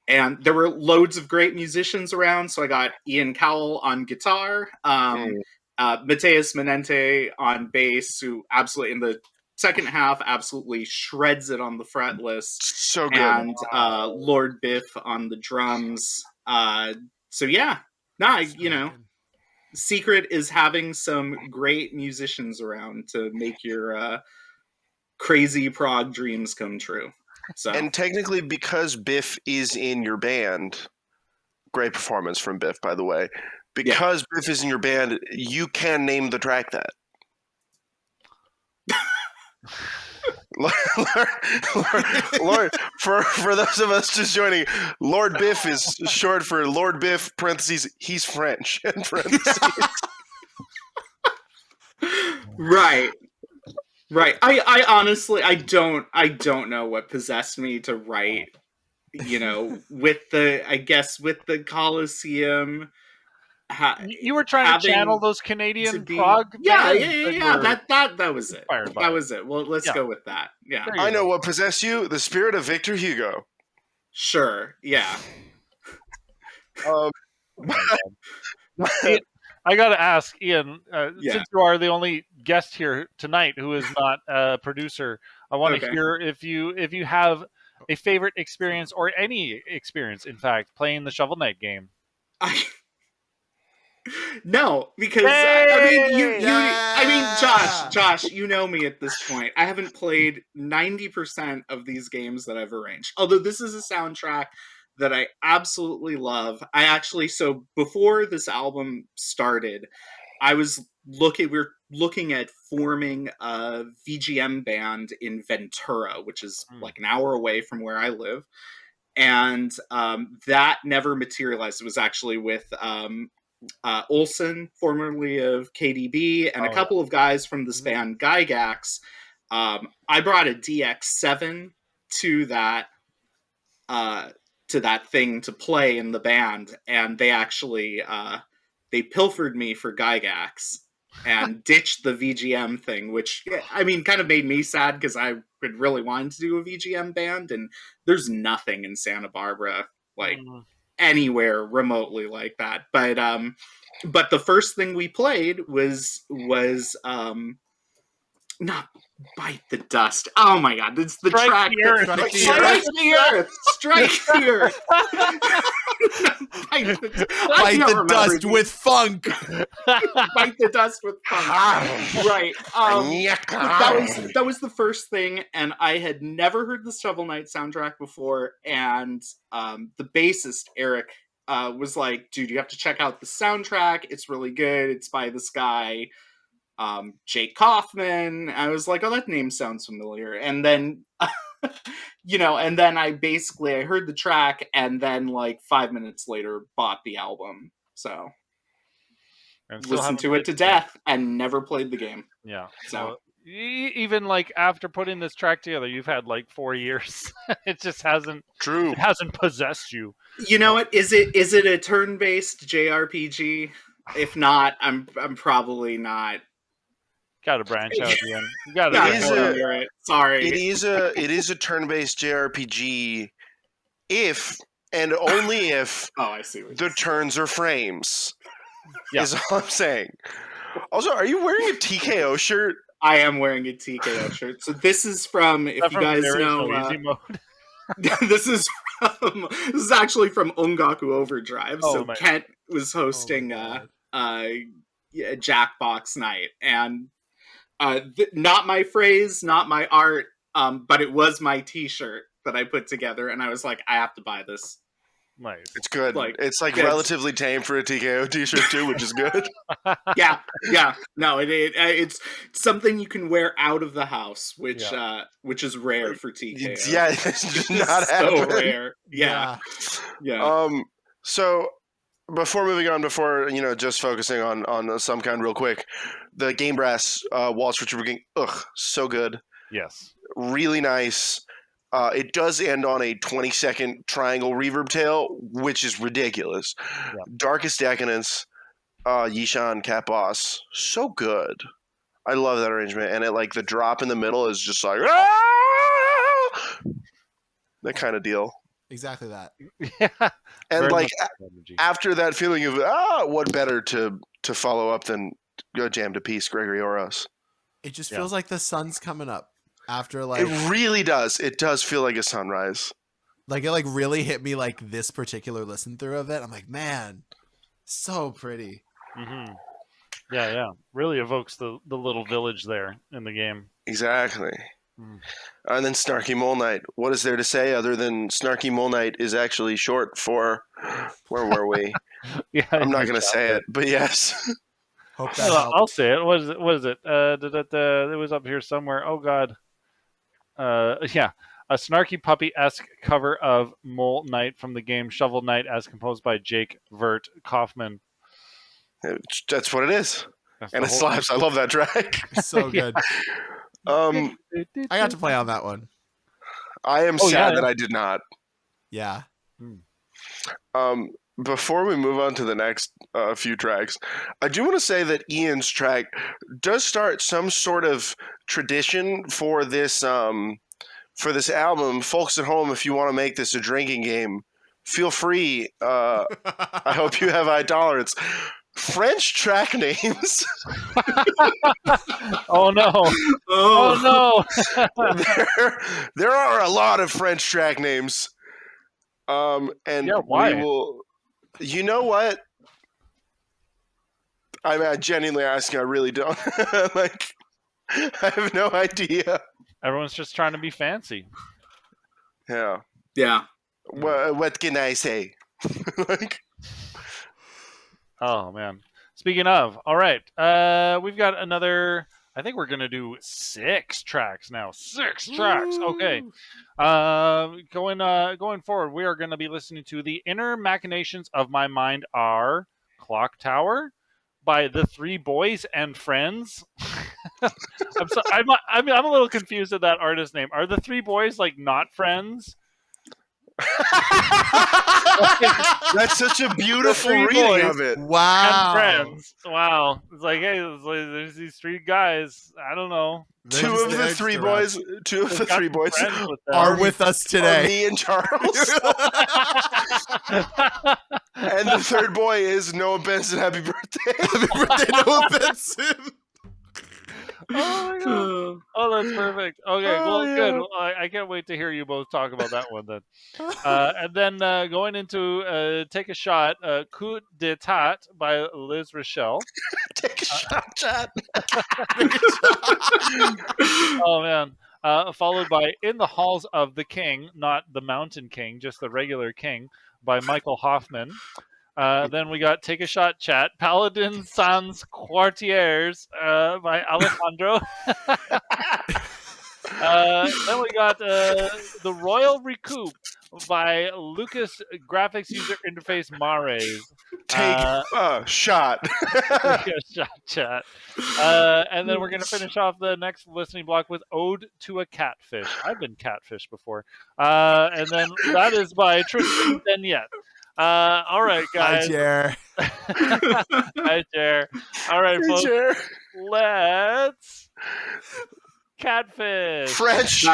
Speaker 4: there were loads of great musicians around. So I got Ian Cowell on guitar, Mateus Menente on bass, who absolutely in the second half absolutely shreds it on the fretless,
Speaker 3: So good.
Speaker 4: and Lord Biff on the drums. So yeah, secret is having some great musicians around to make your crazy prog dreams come true. So
Speaker 3: And technically, because Biff is in your band, great performance from Biff, by the way. Because Biff is in your band, you can name the track that. Lord, for those of us just joining, Lord Biff is short for Lord Biff, parentheses, he's French, in parentheses.
Speaker 4: Right. I honestly I don't know what possessed me to write, with the Colosseum.
Speaker 1: You were trying to channel those
Speaker 4: to
Speaker 1: Canadian
Speaker 4: be
Speaker 1: prog bands
Speaker 4: yeah.
Speaker 1: were
Speaker 4: That was it.
Speaker 1: inspired by
Speaker 4: That
Speaker 1: it.
Speaker 4: was it. Well, let's
Speaker 1: Yeah.
Speaker 4: go with that. Yeah,
Speaker 1: There you
Speaker 3: I
Speaker 1: go.
Speaker 3: know what possessed you: the spirit of Victor Hugo.
Speaker 4: sure. Yeah.
Speaker 3: Um,
Speaker 1: Oh my God. Ian, I gotta ask, Ian,
Speaker 4: Yeah.
Speaker 1: since you are the only guest here tonight who is not a producer, I want to
Speaker 4: Okay.
Speaker 1: hear if you have a favorite experience or any experience, in fact, playing the Shovel Knight game.
Speaker 4: No, because I mean I mean Josh, you know me at this point. I haven't played 90% of these games that I've arranged. Although this is a soundtrack that I absolutely love. I actually so before this album started, we're looking at forming a VGM band in Ventura, which is like an hour away from where I live. And that never materialized. It was actually with Olson, formerly of KDB, and a
Speaker 1: Oh, yeah.
Speaker 4: couple of guys from this band Gygax. I brought a DX7 to that thing to play in the band, and they actually they pilfered me for Gygax and ditched the VGM thing, which I mean kind of made me sad because I would really wanted to do a VGM band, and there's nothing in Santa Barbara like anywhere remotely like that. But the first thing we played was not Bite the Dust. Oh my God, it's the
Speaker 1: Strike
Speaker 4: track
Speaker 1: the
Speaker 4: that
Speaker 1: Earth.
Speaker 4: Strike the Earth. Strike the Earth.
Speaker 2: Bite the dust with funk.
Speaker 4: Bite the dust with funk. Right. That was the first thing, and I had never heard the Shovel Knight soundtrack before, and the bassist Eric was like, dude, you have to check out the soundtrack. It's really good. It's by this guy Jake Kaufman. I was like, oh, that name sounds familiar. And then and then I heard the track, and then like 5 minutes later bought the album. So listened to it to death and never played the game.
Speaker 1: Yeah.
Speaker 4: So
Speaker 1: even like after putting this track together, you've had like 4 years. It just hasn't
Speaker 3: True.
Speaker 1: It hasn't possessed you.
Speaker 4: you know what? Is it a turn-based JRPG? If not, I'm probably not.
Speaker 1: Got to branch out, Ian. You got
Speaker 3: It
Speaker 4: Sorry.
Speaker 3: It is a turn-based JRPG if and only if
Speaker 4: Oh, I see what
Speaker 3: the
Speaker 4: you're
Speaker 3: turns are frames.
Speaker 1: Yeah.
Speaker 3: Is all I'm saying. Also, are you wearing a TKO shirt?
Speaker 4: I am wearing a TKO shirt. So this is from, if you guys know,
Speaker 1: easy mode.
Speaker 4: this is actually from Ongaku Overdrive.
Speaker 1: Oh,
Speaker 4: so
Speaker 1: my
Speaker 4: Kent was hosting Jackbox night, and not my phrase, not my art, but it was my T-shirt that I put together, and I was like, I have to buy this.
Speaker 1: Nice.
Speaker 3: It's good.
Speaker 4: Like,
Speaker 3: it's like
Speaker 4: good.
Speaker 3: relatively tame for a TKO t-shirt too, which is good.
Speaker 4: Yeah. No, it's something you can wear out of the house, which is rare for TKO.
Speaker 3: Yeah, it's not
Speaker 4: so
Speaker 3: happen.
Speaker 4: rare. Yeah.
Speaker 3: So before moving on, just focusing on some kind real quick, the Game Brass Waltz for Trooper King, so good.
Speaker 1: Yes.
Speaker 3: Really nice. It does end on a 20-second triangle reverb tail, which is ridiculous.
Speaker 1: Yeah.
Speaker 3: Darkest Decadence, Yishan Cat Boss, so good. I love that arrangement, and it the drop in the middle is just like that kind of deal.
Speaker 2: Exactly that.
Speaker 1: Yeah.
Speaker 3: And
Speaker 1: Very
Speaker 3: after that feeling of what better to follow up than go jam to peace, Gregory Oros.
Speaker 2: It just feels like the sun's coming up after
Speaker 3: it really does. It does feel like a sunrise.
Speaker 2: It really hit me this particular listen through of it. I'm like, man, so pretty.
Speaker 1: Mm-hmm. Yeah. Really evokes the little village there in the game.
Speaker 3: Exactly. And then Snarky Mole Knight. What is there to say other than Snarky Mole Knight is actually short for where were we?
Speaker 1: Yeah,
Speaker 3: I'm not going to say it, but yes.
Speaker 2: Hope that
Speaker 1: I'll say it. What is it? It was up here somewhere. Oh God. A snarky puppy-esque cover of Mole Knight from the game Shovel Knight, as composed by Jake Virt Kaufman.
Speaker 3: That's what it is, and it slaps. I love that track.
Speaker 2: It's so good. I got to play on that one.
Speaker 3: I am sad that I did not.
Speaker 2: Yeah.
Speaker 3: Before we move on to the next few tracks, I do want to say that Ian's track does start some sort of tradition for this album. Folks at home, if you want to make this a drinking game, feel free. I hope you have high tolerance. French track names.
Speaker 1: Oh no! Oh no!
Speaker 3: there are a lot of French track names. And
Speaker 1: Yeah, why?
Speaker 3: we will. You know what? I'm genuinely asking. I really don't. Like, I have no idea.
Speaker 1: Everyone's just trying to be fancy.
Speaker 3: Yeah.
Speaker 4: Yeah.
Speaker 3: What can I say? Like,
Speaker 1: Oh man. Speaking of, all right, we've got another. I think we're gonna do 6 tracks now. 6 tracks. Okay. Going forward, we are gonna be listening to "The Inner Machinations of My Mind Are Clock Tower" by the Three Boys and Friends. I'm a little confused at that artist name. Are the Three Boys like not friends?
Speaker 3: that's such a beautiful
Speaker 1: Three
Speaker 3: reading
Speaker 1: boys.
Speaker 3: of it.
Speaker 2: Wow.
Speaker 1: And friends. Wow. It's like, hey, there's these 3 guys. I don't know.
Speaker 2: They're
Speaker 3: Two
Speaker 2: just
Speaker 3: of the
Speaker 2: there
Speaker 3: three
Speaker 2: extra
Speaker 3: boys. Two of
Speaker 1: They've
Speaker 3: the
Speaker 1: got
Speaker 3: three
Speaker 1: some
Speaker 3: boys
Speaker 1: friends with them.
Speaker 2: are with us
Speaker 3: are
Speaker 2: today.
Speaker 3: me and Charles. And the third boy is Noah Benson. Happy birthday!
Speaker 2: Happy birthday, Noah Benson.
Speaker 1: Oh my god. Oh, that's perfect. Okay,
Speaker 3: Oh,
Speaker 1: well,
Speaker 3: yeah.
Speaker 1: good. Well, I can't wait to hear you both talk about that one then. And then going into Take a Shot, Coup d'etat by Liz Rochelle.
Speaker 3: Take a shot, Chad.
Speaker 1: Oh man. Followed by In the Halls of the King, not the Mountain King, just the regular King, by Michael Hoffman. Then we got Take a Shot Chat, Paladin Sans Quartiers by Alejandro. Then we got The Royal Recoup by Lucas Graphics User Interface Mares.
Speaker 3: Take a shot.
Speaker 1: Take a Shot Chat. And then we're going to finish off the next listening block with Ode to a Catfish. I've been catfished before. And then that is by Tristan Benyet. All right,
Speaker 2: Hi,
Speaker 1: guys.
Speaker 2: Jer.
Speaker 1: Hi, Jer. All right,
Speaker 3: Hey,
Speaker 1: folks.
Speaker 3: Jer.
Speaker 1: Let's catfish.
Speaker 3: French.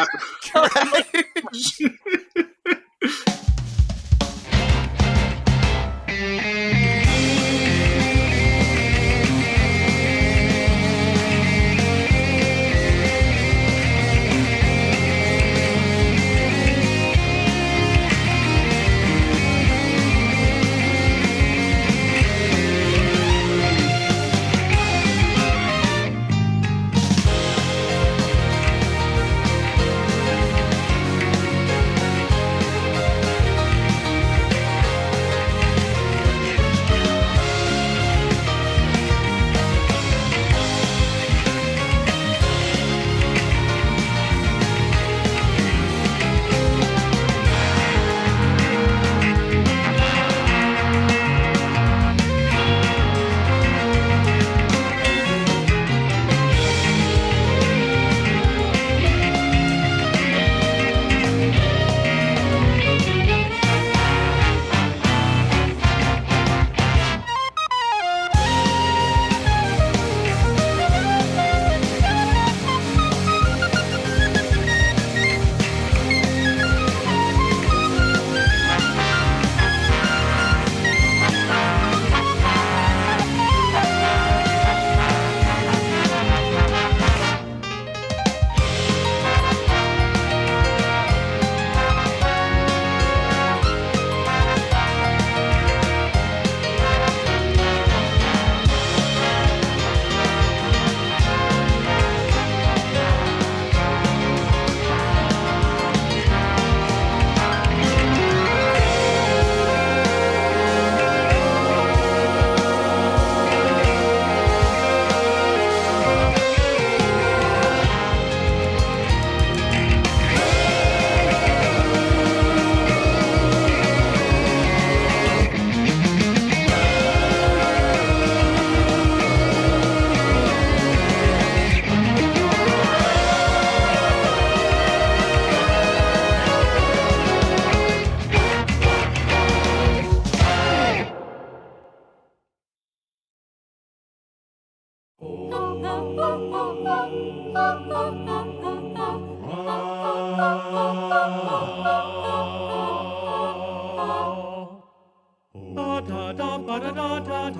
Speaker 5: Da da da da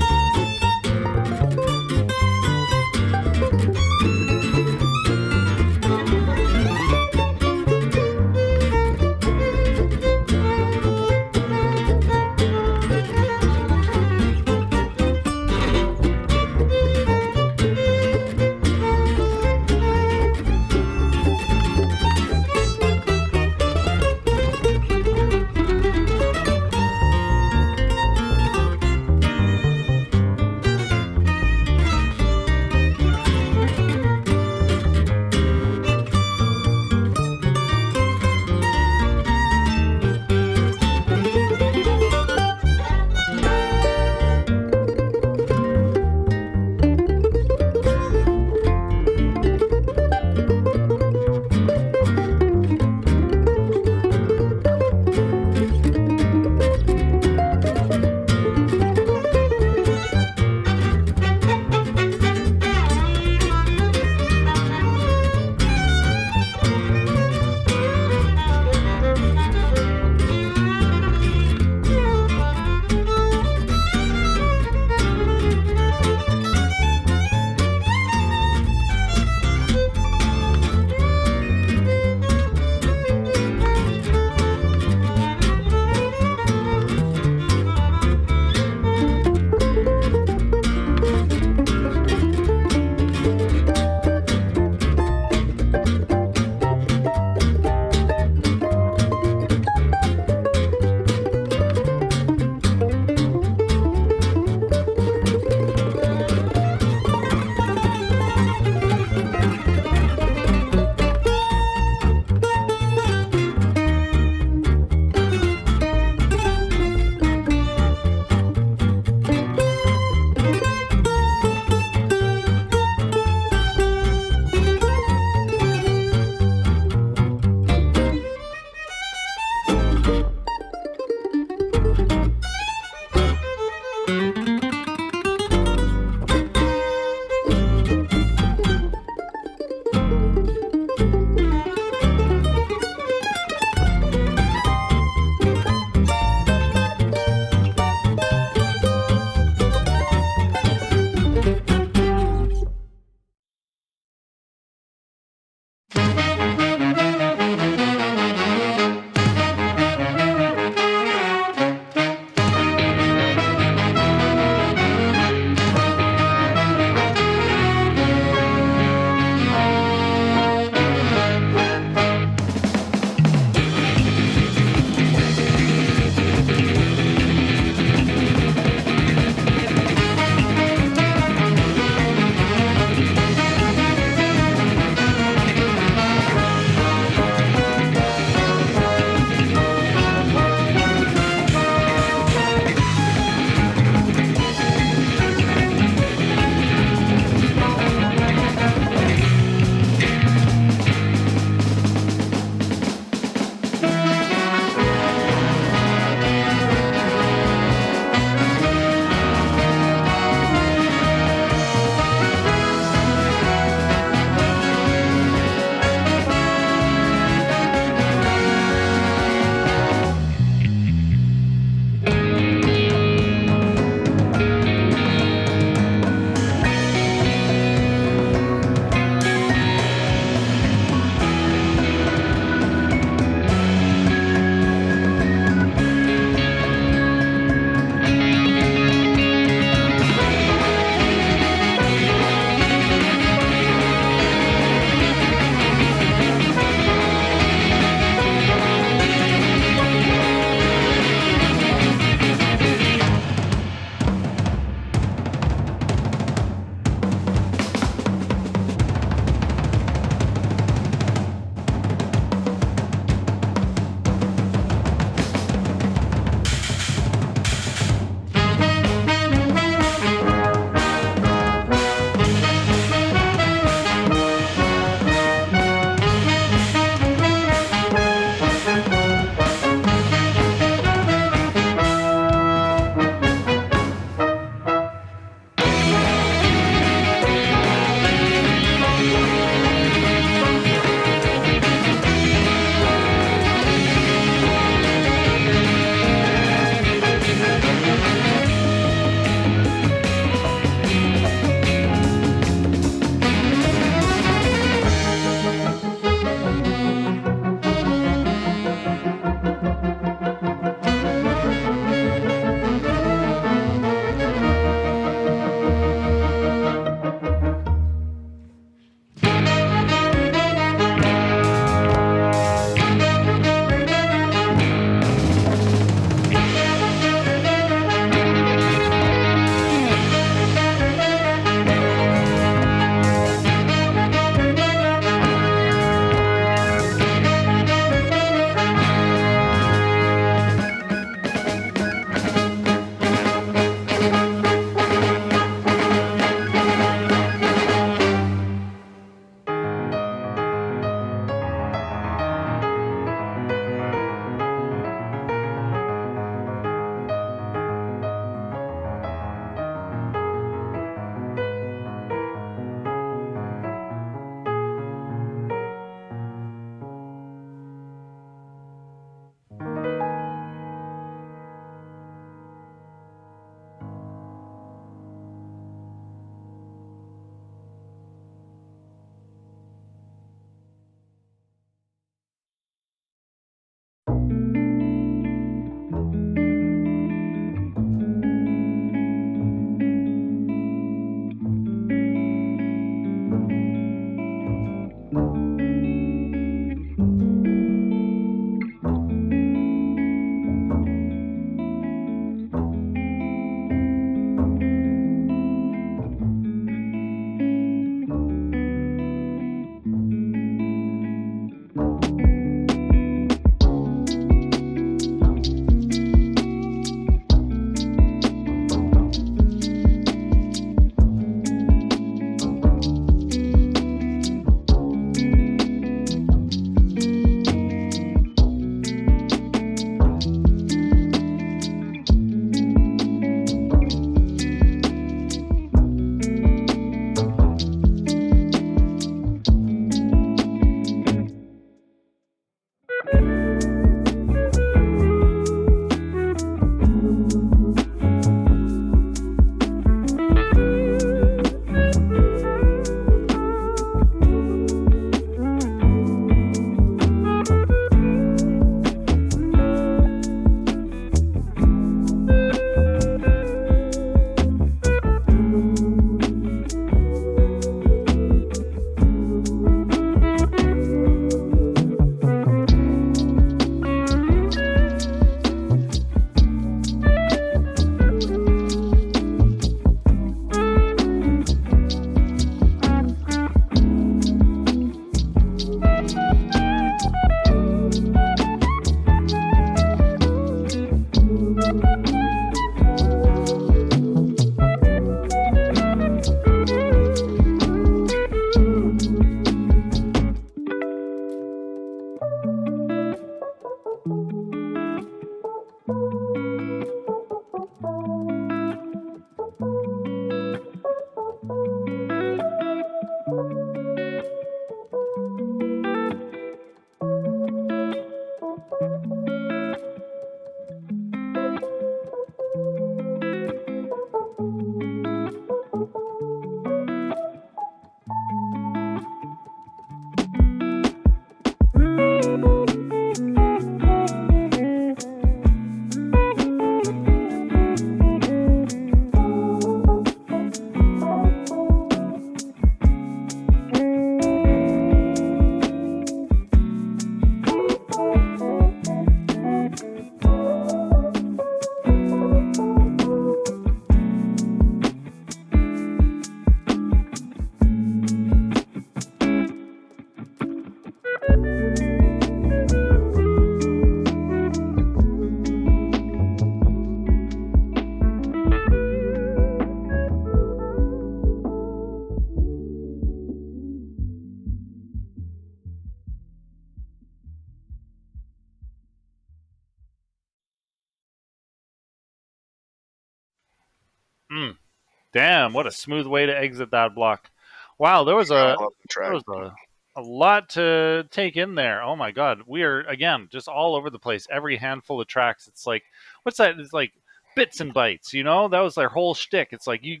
Speaker 1: Damn, what a smooth way to exit that block. Wow,
Speaker 3: I love the
Speaker 1: there
Speaker 3: track.
Speaker 1: was a lot to take in there. Oh my god, we are again just all over the place. Every handful of tracks, it's like, what's that? It's like bits and bytes. You know, that was their whole shtick. It's like you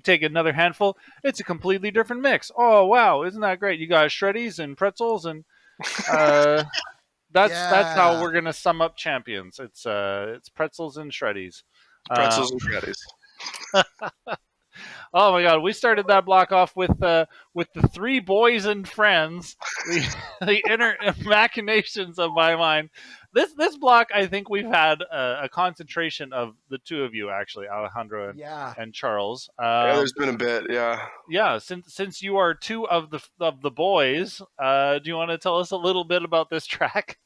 Speaker 1: take another handful, it's a completely different mix. Oh wow, isn't that great? You got shreddies and pretzels and uh, that's how
Speaker 2: Yeah.
Speaker 1: we're gonna sum up champions. It's pretzels and shreddies.
Speaker 3: Pretzels and shreddies.
Speaker 1: Oh my god, we started that block off with the three boys and friends, the the inner machinations of my mind. This block, I think we've had a concentration of the two of you actually, Alejandro
Speaker 2: Yeah.
Speaker 1: and Charles.
Speaker 3: Yeah, there's been a bit. Yeah.
Speaker 1: Yeah, since you are two of the boys, do you want to tell us a little bit about this track?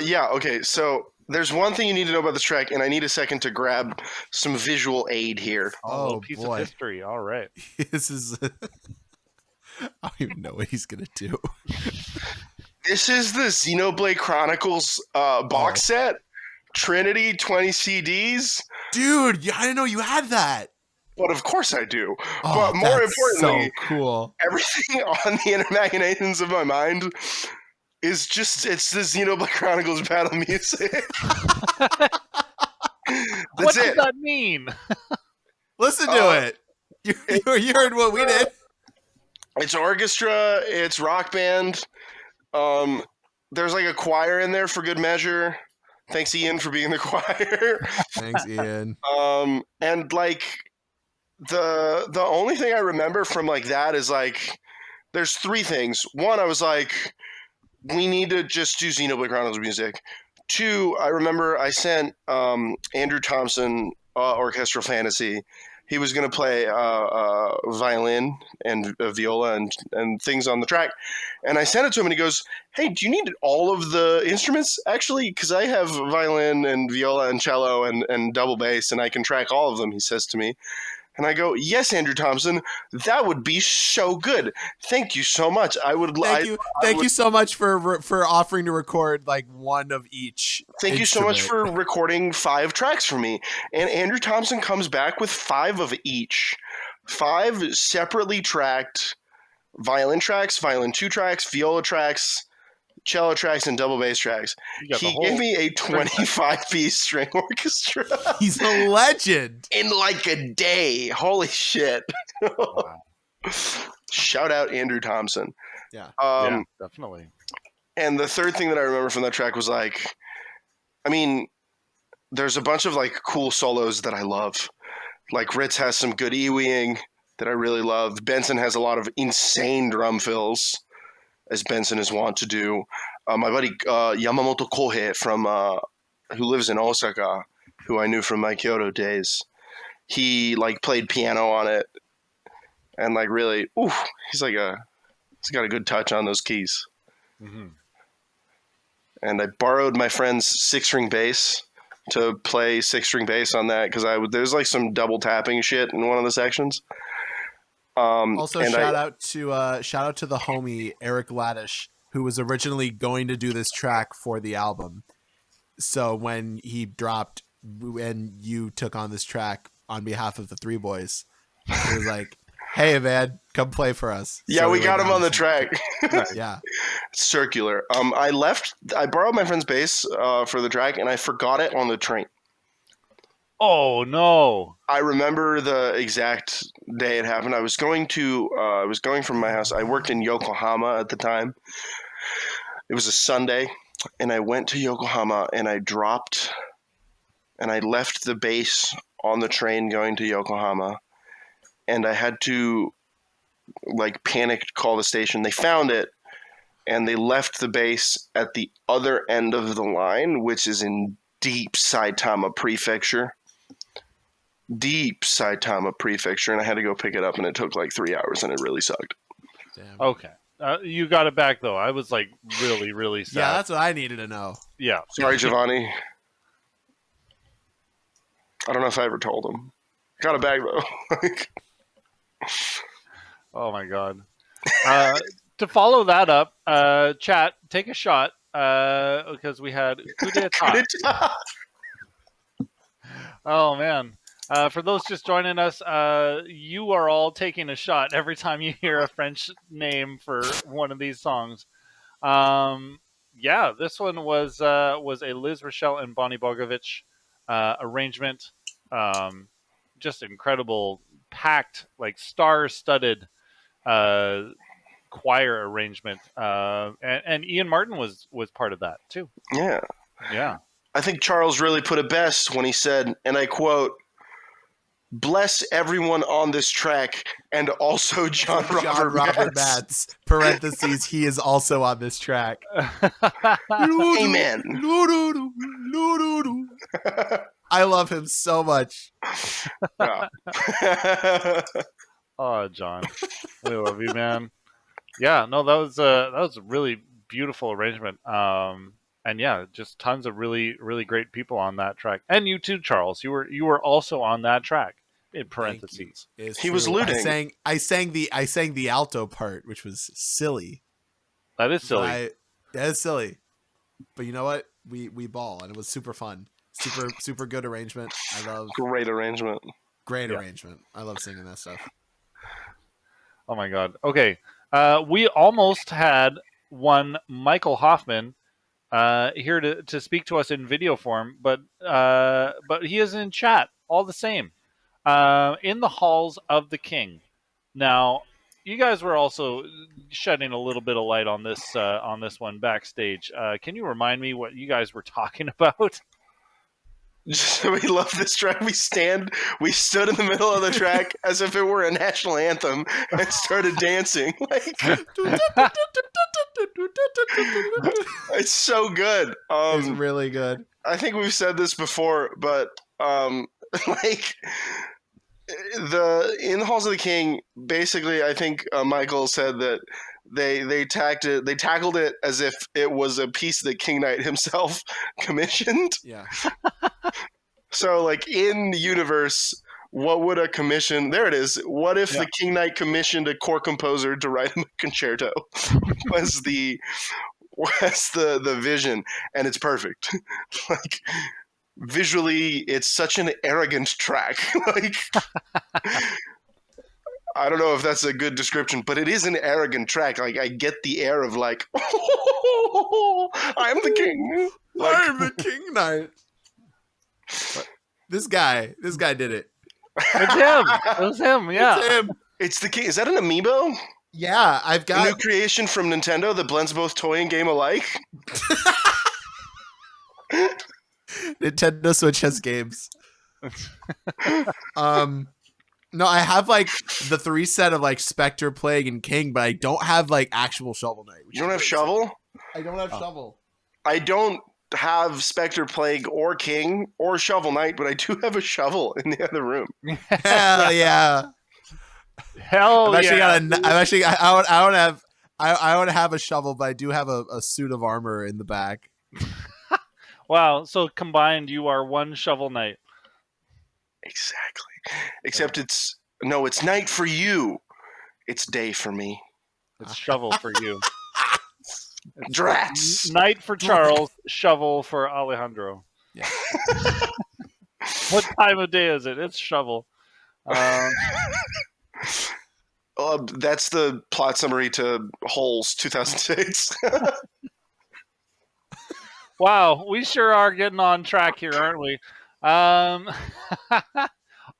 Speaker 3: Yeah. Okay. So there's one thing you need to know about this track, and I need a second to grab some visual aid here.
Speaker 1: A little
Speaker 2: Oh,
Speaker 1: piece
Speaker 2: boy.
Speaker 1: of history. All right.
Speaker 2: This is. I don't even know what he's gonna do.
Speaker 3: This is the Xenoblade Chronicles box set. Trinity 20 CDs.
Speaker 2: Dude, I didn't know you had that.
Speaker 3: But of course I do.
Speaker 2: Oh,
Speaker 3: but more
Speaker 2: that's
Speaker 3: importantly,
Speaker 2: so cool.
Speaker 3: everything on the inner machinations of my mind is just it's the Xenoblade Chronicles battle music.
Speaker 1: What
Speaker 3: That's
Speaker 1: does
Speaker 3: it.
Speaker 1: that mean?
Speaker 2: Listen to it. You heard what we did.
Speaker 3: It's orchestra, it's rock band. There's like a choir in there for good measure. Thanks, Ian, for being in the choir.
Speaker 2: Thanks, Ian.
Speaker 3: And like the only thing I remember from like that is like there's three things. One, I was like, we need to just do Xenoblade Chronicles music. Two, I remember I sent Andrew Thompson Orchestral Fantasy. He was going to play violin and viola and things on the track. And I sent it to him and he goes, hey, do you need all of the instruments actually? Because I have violin and viola and cello and double bass and I can track all of them, he says to me. And I go, yes, Andrew Thompson, that would be so good. Thank you so much.
Speaker 2: Thank you so much for offering to record like one of each.
Speaker 3: Thank you so much for recording 5 tracks for me. And Andrew Thompson comes back with 5 of each. 5 separately tracked violin tracks, violin 2 tracks, viola tracks, cello tracks, and double bass tracks. He gave me a 25-piece string orchestra.
Speaker 2: He's a legend.
Speaker 3: In like a day. Holy shit.
Speaker 1: Wow.
Speaker 3: Shout out Andrew Thompson.
Speaker 2: Yeah.
Speaker 1: Yeah, definitely.
Speaker 3: And the third thing that I remember from that track was like, I mean, there's a bunch of like cool solos that I love. Like Ritz has some good e-weeing that I really love. Benson has a lot of insane drum fills, as Benson is wont to do. My buddy Yamamoto Kohei from who lives in Osaka, who I knew from my Kyoto days, he like played piano on it, and like really, he's got a good touch on those keys.
Speaker 1: Mm-hmm.
Speaker 3: And I borrowed my friend's 6-string bass to play 6-string bass on that because there's like some double tapping shit in one of the sections.
Speaker 2: Also, shout out to the homie Eric Laddish, who was originally going to do this track for the album. So when he dropped and you took on this track on behalf of the Three Boys, he was like, "Hey man, come play for us."
Speaker 3: Yeah,
Speaker 2: so
Speaker 3: we got him on the track.
Speaker 2: Yeah,
Speaker 3: circular. I borrowed my friend's bass for the track, and I forgot it on the train.
Speaker 1: Oh no!
Speaker 3: I remember the exact day it happened. I was going from my house. I worked in Yokohama at the time. It was a Sunday, and I went to Yokohama, and I left the bass on the train going to Yokohama, and I had to like panic call the station. They found it, and they left the bass at the other end of the line, which is in deep Saitama Prefecture. And I had to go pick it up, and it took like 3 hours, and it really sucked.
Speaker 2: damn.
Speaker 1: Okay, you got it back though. I was like really, really sad.
Speaker 2: Yeah, that's what I needed to know.
Speaker 1: Yeah.
Speaker 3: Sorry, Giovanni. I don't know if I ever told him. Got it back though.
Speaker 1: Oh my god. To follow that up, chat, take a shot because we had coup d'etat. Oh man. For those just joining us, you are all taking a shot every time you hear a French name for one of these songs. Yeah, this one was a Liz Rochelle and Bonnie Bogovich arrangement. Um, just incredible, packed, like star-studded uh, choir arrangement, and Ian Martin was part of that too.
Speaker 3: Yeah.
Speaker 1: Yeah.
Speaker 3: I think Charles really put it best when he said, and I quote, "Bless everyone on this track, and also John Robert Metz."
Speaker 2: Parentheses, he is also on this track.
Speaker 3: Amen.
Speaker 2: I love him so much.
Speaker 3: Yeah.
Speaker 1: Oh, John, we love you, man. Yeah, no, that was a really beautiful arrangement. And yeah, just tons of really great people on that track. And you too, Charles. You were also on that track. In parentheses,
Speaker 2: It's
Speaker 3: He
Speaker 2: true.
Speaker 3: was looting.
Speaker 2: I sang the alto part, which was silly.
Speaker 1: that is silly.
Speaker 2: That is silly. But you know what? We ball, and it was super fun. Super good arrangement. I love
Speaker 3: Great arrangement.
Speaker 2: great
Speaker 1: Yeah.
Speaker 2: arrangement. I love singing that stuff.
Speaker 1: Oh my God. Okay, we almost had one Michael Hoffman here to speak to us in video form, but he is in chat all the same, in the halls of the king. Now, you guys were also shedding a little bit of light on this one backstage. Can you remind me what you guys were talking about?
Speaker 3: We love this track. We stood in the middle of the track as if it were a national anthem and started dancing. Like, it's so good.
Speaker 2: It's really good.
Speaker 3: I think we've said this before, but like in the Halls of the King, basically, I think Michael said that they tackled it as if it was a piece that King Knight himself commissioned.
Speaker 2: Yeah.
Speaker 3: So, like, in the universe, what would a commission? There it is. What if the King Knight commissioned a court composer to write him a concerto? was the vision, and it's perfect. Like, visually, it's such an arrogant track. Like, I don't know if that's a good description, but it is an arrogant track. Like, I get the air of like, I'm the king. Like,
Speaker 2: I'm the King Knight. This guy did it.
Speaker 1: It's him. It was him. Yeah.
Speaker 2: It's him.
Speaker 3: it's the king. Is that an amiibo?
Speaker 2: Yeah, I've
Speaker 3: A new
Speaker 2: got.
Speaker 3: creation from Nintendo that blends both toy and game alike?
Speaker 2: Nintendo Switch has games. No, I have like the 3 set of like Spectre, Plague, and King, but I don't have like actual Shovel Knight.
Speaker 3: You don't have Shovel?
Speaker 2: I don't have Shovel.
Speaker 3: I don't have Spectre, Plague, or King, or Shovel Knight, but I do have a shovel in the other room.
Speaker 2: Hell yeah!
Speaker 1: Hell
Speaker 2: I've actually
Speaker 1: yeah.
Speaker 2: got a. I've actually. I don't have. I don't have a shovel, but I do have a suit of armor in the back.
Speaker 1: Wow. So combined, you are one Shovel Knight.
Speaker 3: Exactly. Except it's night for you. It's day for me.
Speaker 1: It's shovel for you.
Speaker 3: Drats.
Speaker 1: Night for Charles, shovel for Alejandro.
Speaker 2: Yeah.
Speaker 1: What time of day is it? It's shovel.
Speaker 3: That's the plot summary to Holes 2006.
Speaker 1: Wow, we sure are getting on track here, aren't we?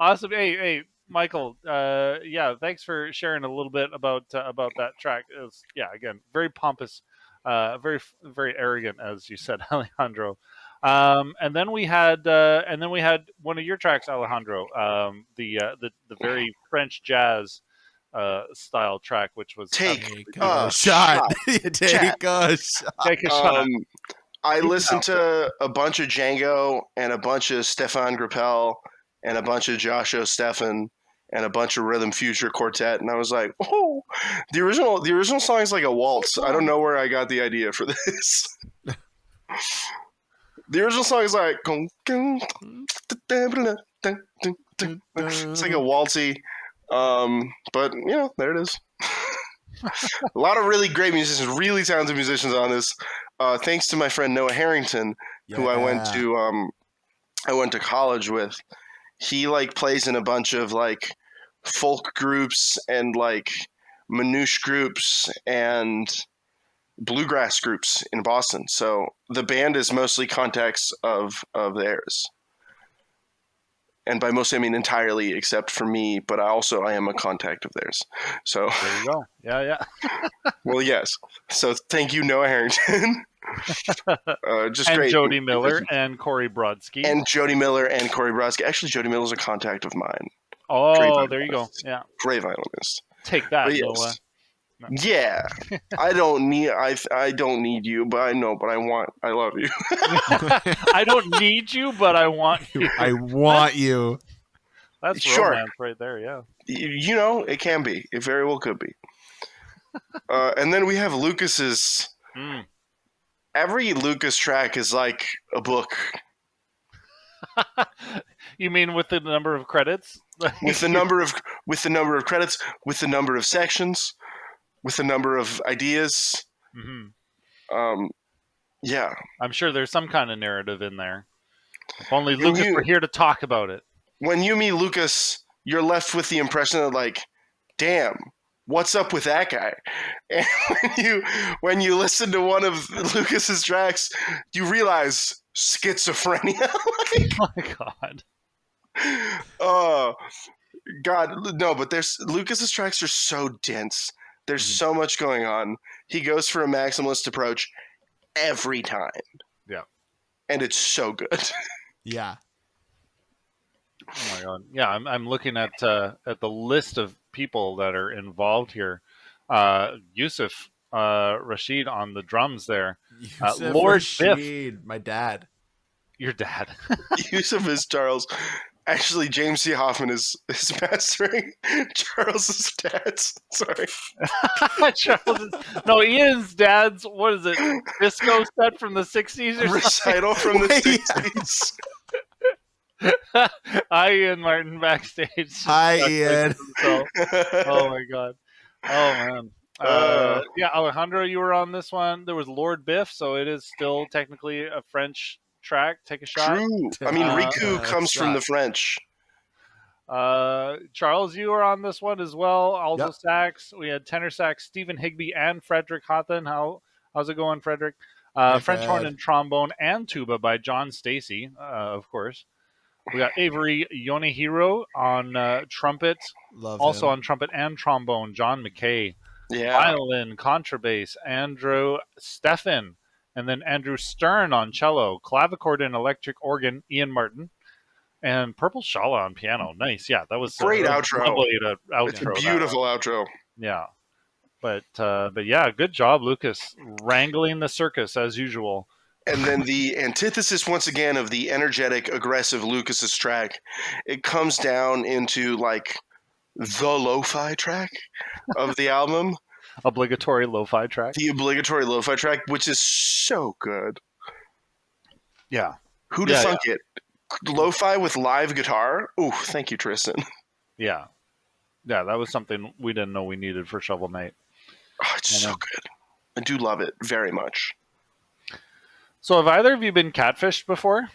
Speaker 1: Awesome. Hey, Michael. Yeah, thanks for sharing a little bit about that track. It was, yeah, again, very pompous, very arrogant, as you said, Alejandro. And then we had one of your tracks, Alejandro. The very French jazz style track, which was
Speaker 3: Take
Speaker 2: a shot.
Speaker 3: Take
Speaker 2: a shot.
Speaker 1: Take a shot.
Speaker 3: I listened to a bunch of Django and a bunch of Stefan Grappel and a bunch of Joshua Stefan and a bunch of Rhythm Future Quartet, and I was like, oh, the original song is like a waltz. I don't know where I got the idea for this. The original song is like, it's like a waltzy, but you know, there it is. A lot of really great musicians, really talented musicians on this. Thanks to my friend Noah Harrington, who I went to college with, He like plays in a bunch of like folk groups and like manouche groups and bluegrass groups in Boston. So the band is mostly contacts of theirs. And by mostly I mean entirely except for me, but I am a contact of theirs. So
Speaker 1: There you go. Yeah.
Speaker 3: well, yes. So thank you, Noah Harrington. Just
Speaker 1: And
Speaker 3: great.
Speaker 1: Jody Miller and Corey Brodsky.
Speaker 3: And Jody Miller and Corey Brodsky. Actually, Jody Miller's a contact of mine.
Speaker 1: Oh, there you go. Yeah.
Speaker 3: Great violinist.
Speaker 1: Take that,
Speaker 3: But yes.
Speaker 1: Noah. No.
Speaker 3: Yeah. I don't need you, but I love you.
Speaker 1: I don't need you, but I want you.
Speaker 2: I want you.
Speaker 1: That's
Speaker 3: Sure.
Speaker 1: romance right there, yeah.
Speaker 3: You know, it can be. It very well could be. And then we have Lucas's. Every Lucas track is like a book.
Speaker 1: You mean with the number of credits?
Speaker 3: with the number of credits, with the number of sections, with the number of ideas.
Speaker 1: Mm-hmm.
Speaker 3: Yeah.
Speaker 1: I'm sure there's some kind of narrative in there. If only Lucas were here to talk about it.
Speaker 3: When you meet Lucas, you're left with the impression of like, damn, what's up with that guy? And when you listen to one of Lucas's tracks, you realize schizophrenia.
Speaker 1: Oh my god.
Speaker 3: Oh God, no! But Lucas's tracks are so dense. There's so much going on. He goes for a maximalist approach every time.
Speaker 1: Yeah,
Speaker 3: and it's so good.
Speaker 2: Yeah.
Speaker 1: Oh my god. Yeah, I'm looking at the list of people that are involved here. Yusuf Rashid on the drums there. Lord
Speaker 2: Rashid, my dad.
Speaker 1: Your dad.
Speaker 3: Yusuf is Charles. Actually, James C. Hoffman is mastering Charles's dad's. Sorry.
Speaker 1: No, Ian's dad's, what is it? Disco set from the 60s or
Speaker 3: Recital from the 60s.
Speaker 1: Hi, Ian Martin backstage.
Speaker 2: Hi, Ian.
Speaker 1: Oh my god. Oh man. Yeah, Alejandro, you were on this one. There was Lord Biff, so it is still technically a French track. Take a shot.
Speaker 3: True. I mean, Riku comes from the French.
Speaker 1: Charles, you were on this one as well. Also
Speaker 2: Yep.
Speaker 1: sax. We had tenor sax, Stephen Higby and Frederick Houghton. How's it going, Frederick? French horn and trombone and tuba by John Stacy, of course. We got Avery Yonehiro on trumpet.
Speaker 2: Love
Speaker 1: also
Speaker 2: him.
Speaker 1: on trumpet and trombone, John McKay.
Speaker 3: Yeah.
Speaker 1: Violin, contrabass, Andrew Steffen. And then Andrew Stern on cello. Clavichord and electric organ, Ian Martin. And Purple Shala on piano. Nice. Yeah, that was
Speaker 3: great outro.
Speaker 1: Lovely outro.
Speaker 3: It's a beautiful outro.
Speaker 1: Yeah. But yeah, good job, Lucas. Wrangling the circus as usual.
Speaker 3: And then the antithesis, once again, of the energetic, aggressive Lucas's track, it comes down into like the lo-fi track of the album.
Speaker 1: Obligatory lo-fi track.
Speaker 3: The obligatory lo-fi track, which is so good.
Speaker 1: Yeah.
Speaker 3: Who'd have thunk it? Lo-fi with live guitar? Ooh, thank you, Tristan.
Speaker 1: Yeah. Yeah, that was something we didn't know we needed for Shovel Knight.
Speaker 3: Oh, it's so good. I do love it very much.
Speaker 1: So have either of you been catfished before?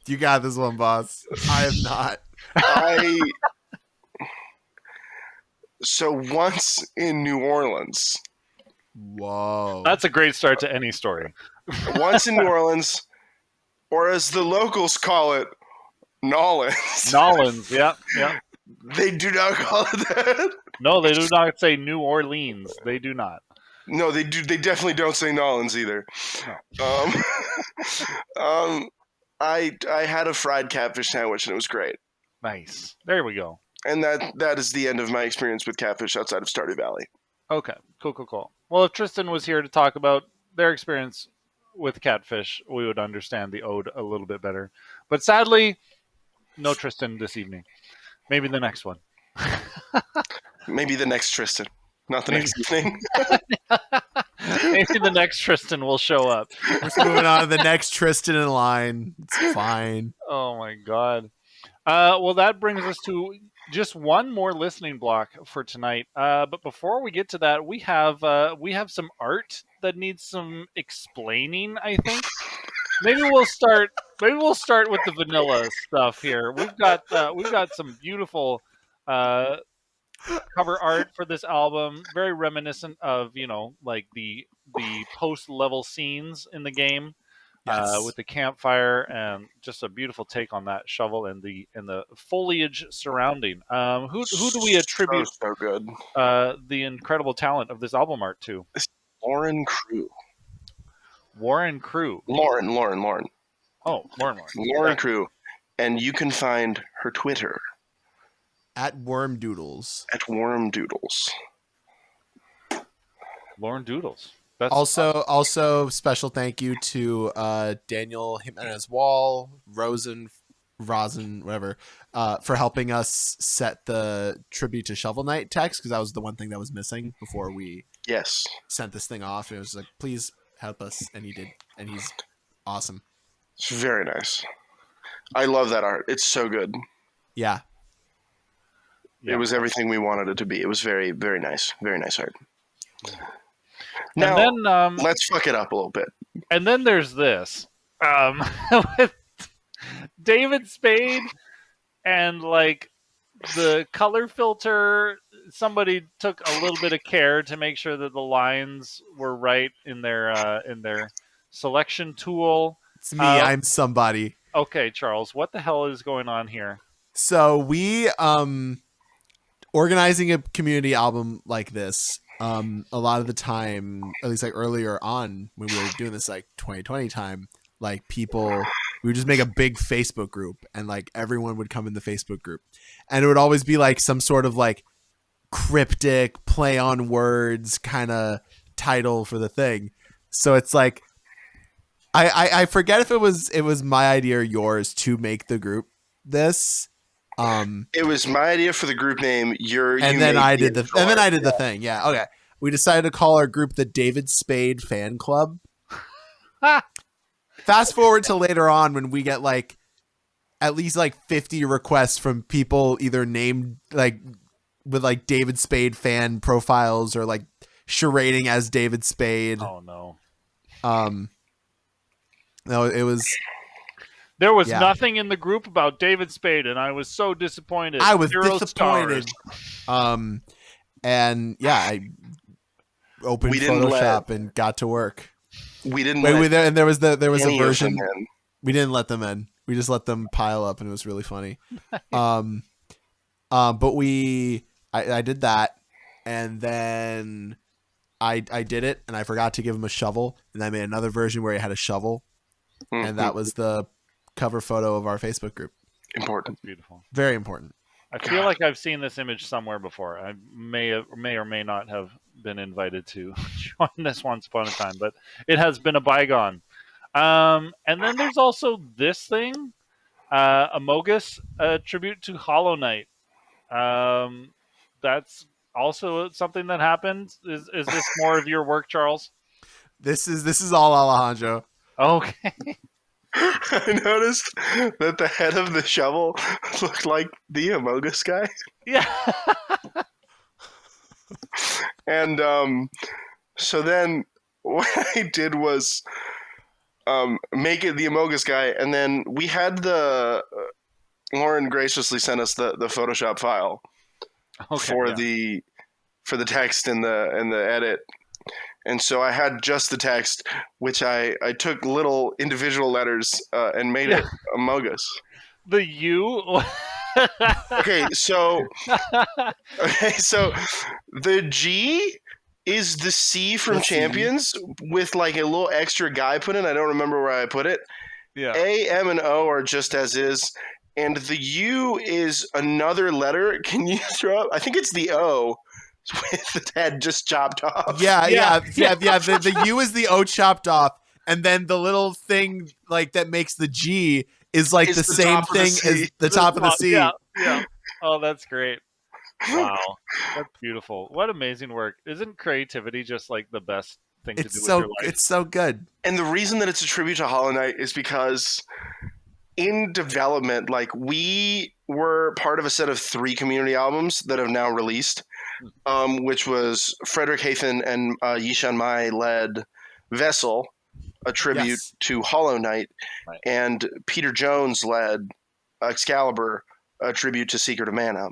Speaker 2: You got this one, boss. I have not.
Speaker 3: So once in New Orleans.
Speaker 2: Whoa.
Speaker 1: That's a great start to any story.
Speaker 3: Once in New Orleans, or as the locals call it, Nolans.
Speaker 1: Nolans, yeah.
Speaker 3: They do not call it that.
Speaker 1: No, they do not say New Orleans. They do not.
Speaker 3: No, they do. They definitely don't say Nolans either.
Speaker 1: No.
Speaker 3: I had a fried catfish sandwich and it was great.
Speaker 1: Nice. There we go.
Speaker 3: And that is the end of my experience with catfish outside of Stardew Valley.
Speaker 1: Okay. Cool. Well, if Tristan was here to talk about their experience with catfish, we would understand the ode a little bit better. But sadly, no Tristan this evening. Maybe the next one.
Speaker 3: Maybe the next Tristan. Not the next evening.
Speaker 1: Maybe the next Tristan will show up.
Speaker 2: We're moving on to the next Tristan in line. It's fine.
Speaker 1: Oh my god. Well, that brings us to just one more listening block for tonight. But before we get to that, we have some art that needs some explaining. I think maybe we'll start. Maybe we'll start with the vanilla stuff here. We've got some beautiful uh, cover art for this album, very reminiscent of like the post level scenes in the game.
Speaker 2: Yes.
Speaker 1: With the campfire and just a beautiful take on that shovel and the foliage surrounding. Who do we attribute
Speaker 3: So good.
Speaker 1: the incredible talent of this album art to?
Speaker 3: Lauren Crew.
Speaker 1: Warren Crew.
Speaker 3: Lauren.
Speaker 1: Oh, Lauren.
Speaker 3: Lauren Crew. And you can find her Twitter
Speaker 2: At Worm Doodles.
Speaker 3: at Worm Doodles.
Speaker 1: Lauren Doodles. That's
Speaker 2: Also special thank you to Daniel Jimenez Wall, Rosen, whatever, for helping us set the tribute to Shovel Knight text, because that was the one thing that was missing before we
Speaker 3: Yes.
Speaker 2: sent this thing off. It was like, please help us, and he did, and he's awesome.
Speaker 3: It's very nice. I love that art. It's so good.
Speaker 2: Yeah.
Speaker 1: Yeah.
Speaker 3: It was everything we wanted it to be. It was very, very nice. Very nice art. Now,
Speaker 1: and then
Speaker 3: let's fuck it up a little bit.
Speaker 1: and then there's this with David Spade and like the color filter. Somebody took a little bit of care to make sure that the lines were right in their selection tool.
Speaker 2: It's me. I'm somebody.
Speaker 1: Okay, Charles, what the hell is going on here?
Speaker 2: So we organizing a community album like this, a lot of the time, at least like earlier on when we were doing this, like 2020 time, like we would just make a big Facebook group, and like everyone would come in the Facebook group, and it would always be like some sort of like cryptic play on words kind of title for the thing. So it's like I forget if it was my idea or yours to make the group this.
Speaker 3: It was my idea for the group name.
Speaker 2: And then I did the thing. Yeah. Okay. We decided to call our group the David Spade Fan Club. Fast forward to later on when we get like at least like 50 requests from people either named like with like David Spade fan profiles or like charading as David Spade.
Speaker 1: Oh no.
Speaker 2: No, it was.
Speaker 1: There was nothing in the group about David Spade, and I was so disappointed.
Speaker 2: I was
Speaker 1: 0
Speaker 2: disappointed.
Speaker 1: stars.
Speaker 2: And yeah, I opened Photoshop and got to work.
Speaker 3: We didn't.
Speaker 2: And there was a version.
Speaker 3: In.
Speaker 2: We didn't let them in. We just let them pile up, and it was really funny. But I did that, and then I did it, and I forgot to give him a shovel, and I made another version where he had a shovel, and that was the cover photo of our Facebook group.
Speaker 3: Important.
Speaker 1: That's beautiful.
Speaker 2: Very important.
Speaker 1: I feel like I've seen this image somewhere before. I may or may not have been invited to join this once upon a time, but it has been a bygone. And then there's also this thing, Amogus, a tribute to Hollow Knight. That's also something that happened. Is this more of your work, Charles?
Speaker 2: This is all Alejandro.
Speaker 1: Okay.
Speaker 3: I noticed that the head of the shovel looked like the Amogus guy.
Speaker 1: Yeah.
Speaker 3: And so then what I did was make it the Amogus guy, and then we had Lauren graciously sent us the Photoshop file for the text and the edit. And so I had just the text, which I took little individual letters and made it Amogus.
Speaker 1: The U.
Speaker 3: Okay, so the G is the C from Champions with like a little extra guy put in. I don't remember where I put it.
Speaker 1: Yeah.
Speaker 3: A, M, and O are just as is, and the U is another letter. Can you throw up? I think it's the O. With the head just chopped off.
Speaker 2: Yeah. The U is the O chopped off, and then the little thing like that makes the G is like the same thing as the top of the C.
Speaker 1: Yeah. Oh, that's great. Wow, that's beautiful. What amazing work! Isn't creativity just like the best thing to do with your life?
Speaker 2: It's so good.
Speaker 3: And the reason that it's a tribute to Hollow Knight is because in development. Like, we were part of a set of 3 community albums that have now released, which was Frederick Hathan and Yishan Mai led Vessel, a tribute
Speaker 2: Yes.
Speaker 3: to Hollow Knight,
Speaker 1: Right.
Speaker 3: and Peter Jones led Excalibur, a tribute to Secret of Mana.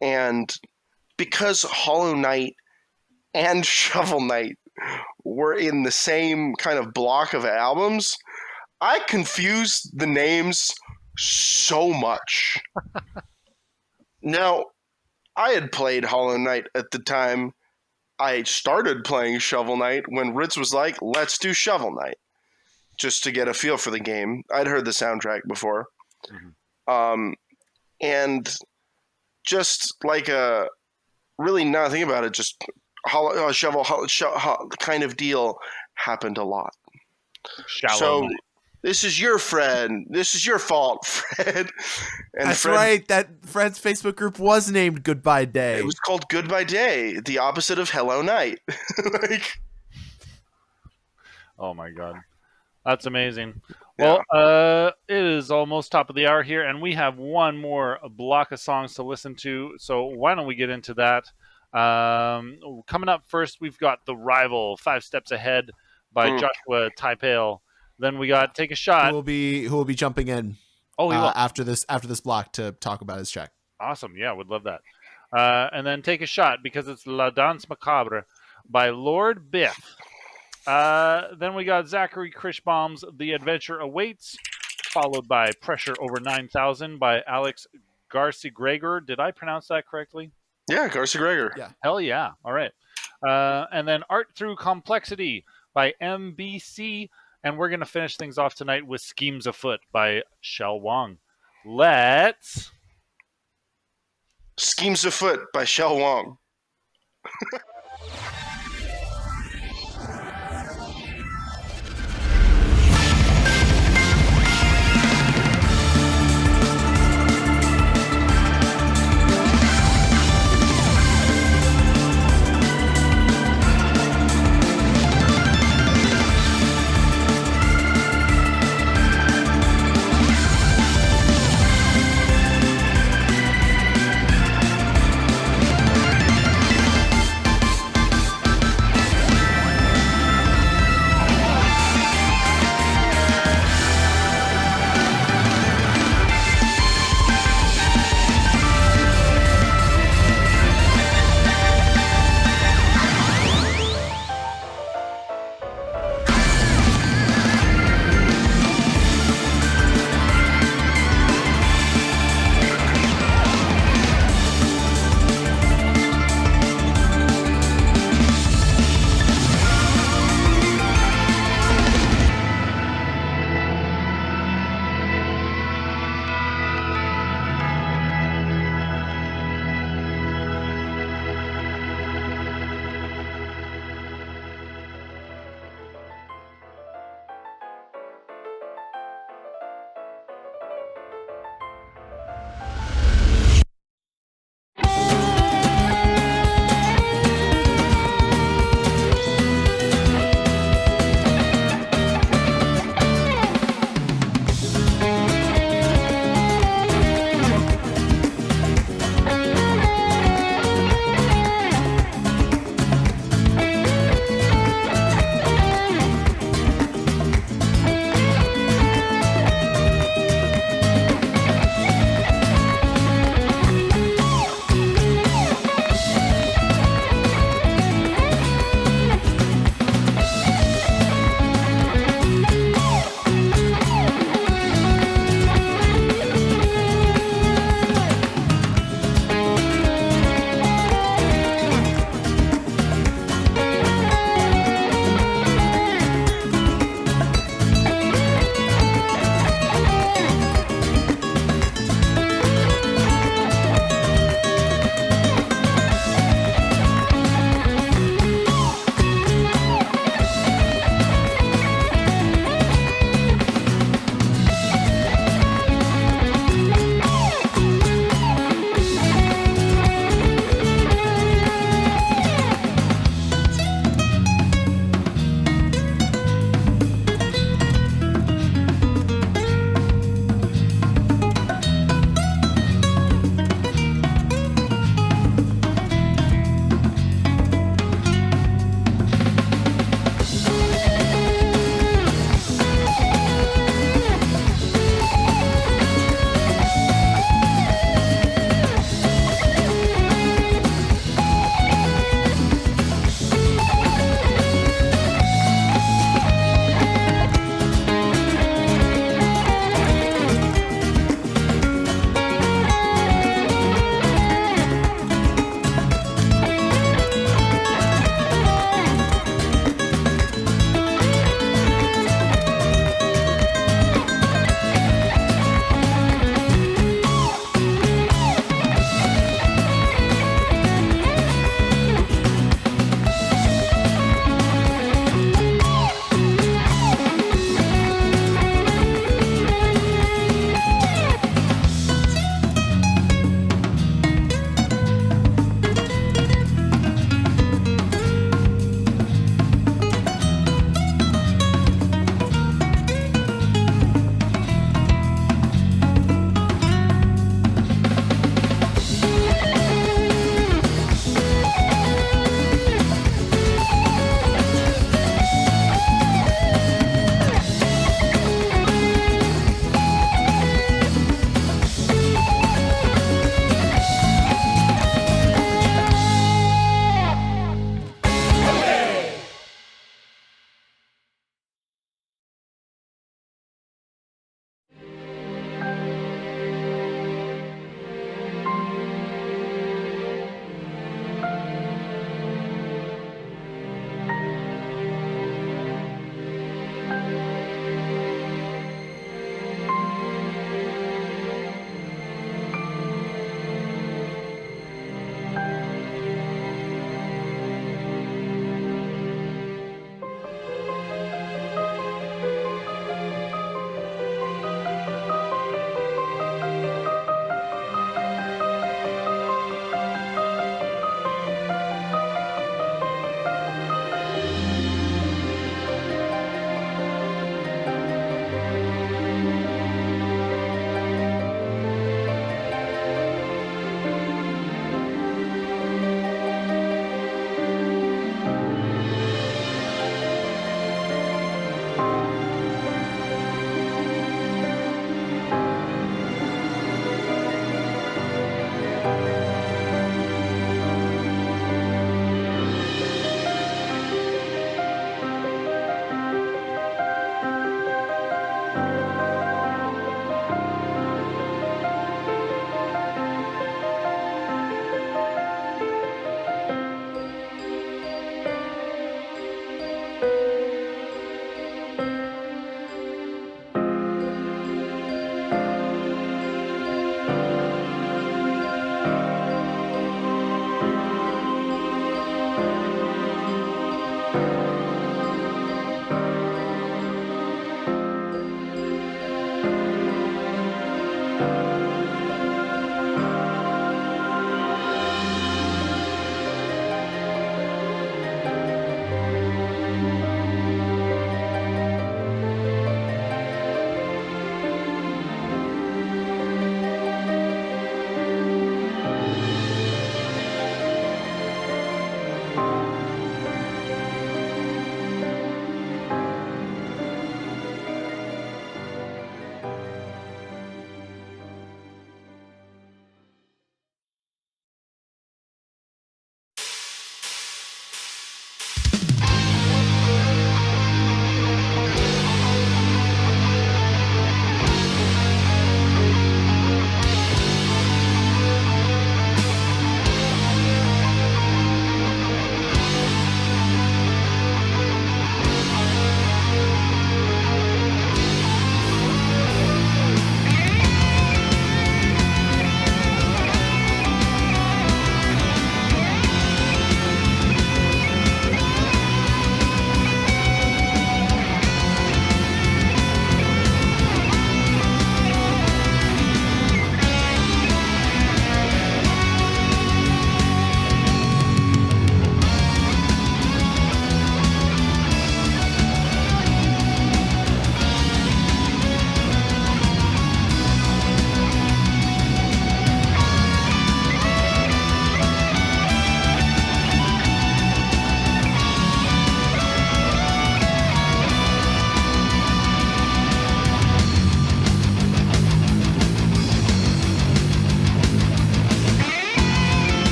Speaker 3: And because Hollow Knight and Shovel Knight were in the same kind of block of albums, I confused the names so much. Now, I had played Hollow Knight at the time I started playing Shovel Knight, when Ritz was like, let's do Shovel Knight, just to get a feel for the game. I'd heard the soundtrack before.
Speaker 1: Mhm.
Speaker 3: And just like a really nothing about it, just shovel kind of deal happened a lot.
Speaker 1: Shallow
Speaker 3: So
Speaker 1: Knight.
Speaker 3: this is your friend. This is your fault, Fred. And
Speaker 2: That's
Speaker 3: Fred,
Speaker 2: right. That Fred's Facebook group was named Goodbye Day.
Speaker 3: It was called Goodbye Day, the opposite of Hello Night. Like,
Speaker 1: Oh my god, that's amazing. Well, it is almost top of the hour here, and we have one more block of songs to listen to. So why don't we get into that? Coming up first, we've got The Rival, 5 Steps Ahead by Joshua Taipale. Then we got Take a Shot.
Speaker 2: Who will be jumping in
Speaker 1: Oh, he will.
Speaker 2: after this block to talk about his check.
Speaker 1: Awesome. Yeah, would love that. And then Take a Shot, because it's La Danse Macabre by Lord Biff. Then we got Zachary Krishbaum's The Adventure Awaits, followed by Pressure Over 9000 by Alex Garcia-Gregor. Did I pronounce that correctly?
Speaker 3: yeah, Garcia-Gregor.
Speaker 2: Yeah.
Speaker 1: Hell yeah. All right. And then Art Through Complexity by MBC. And we're going to finish things off tonight with Schemes Afoot by Shell Wong. Let's...
Speaker 3: Schemes Afoot by Shell Wong.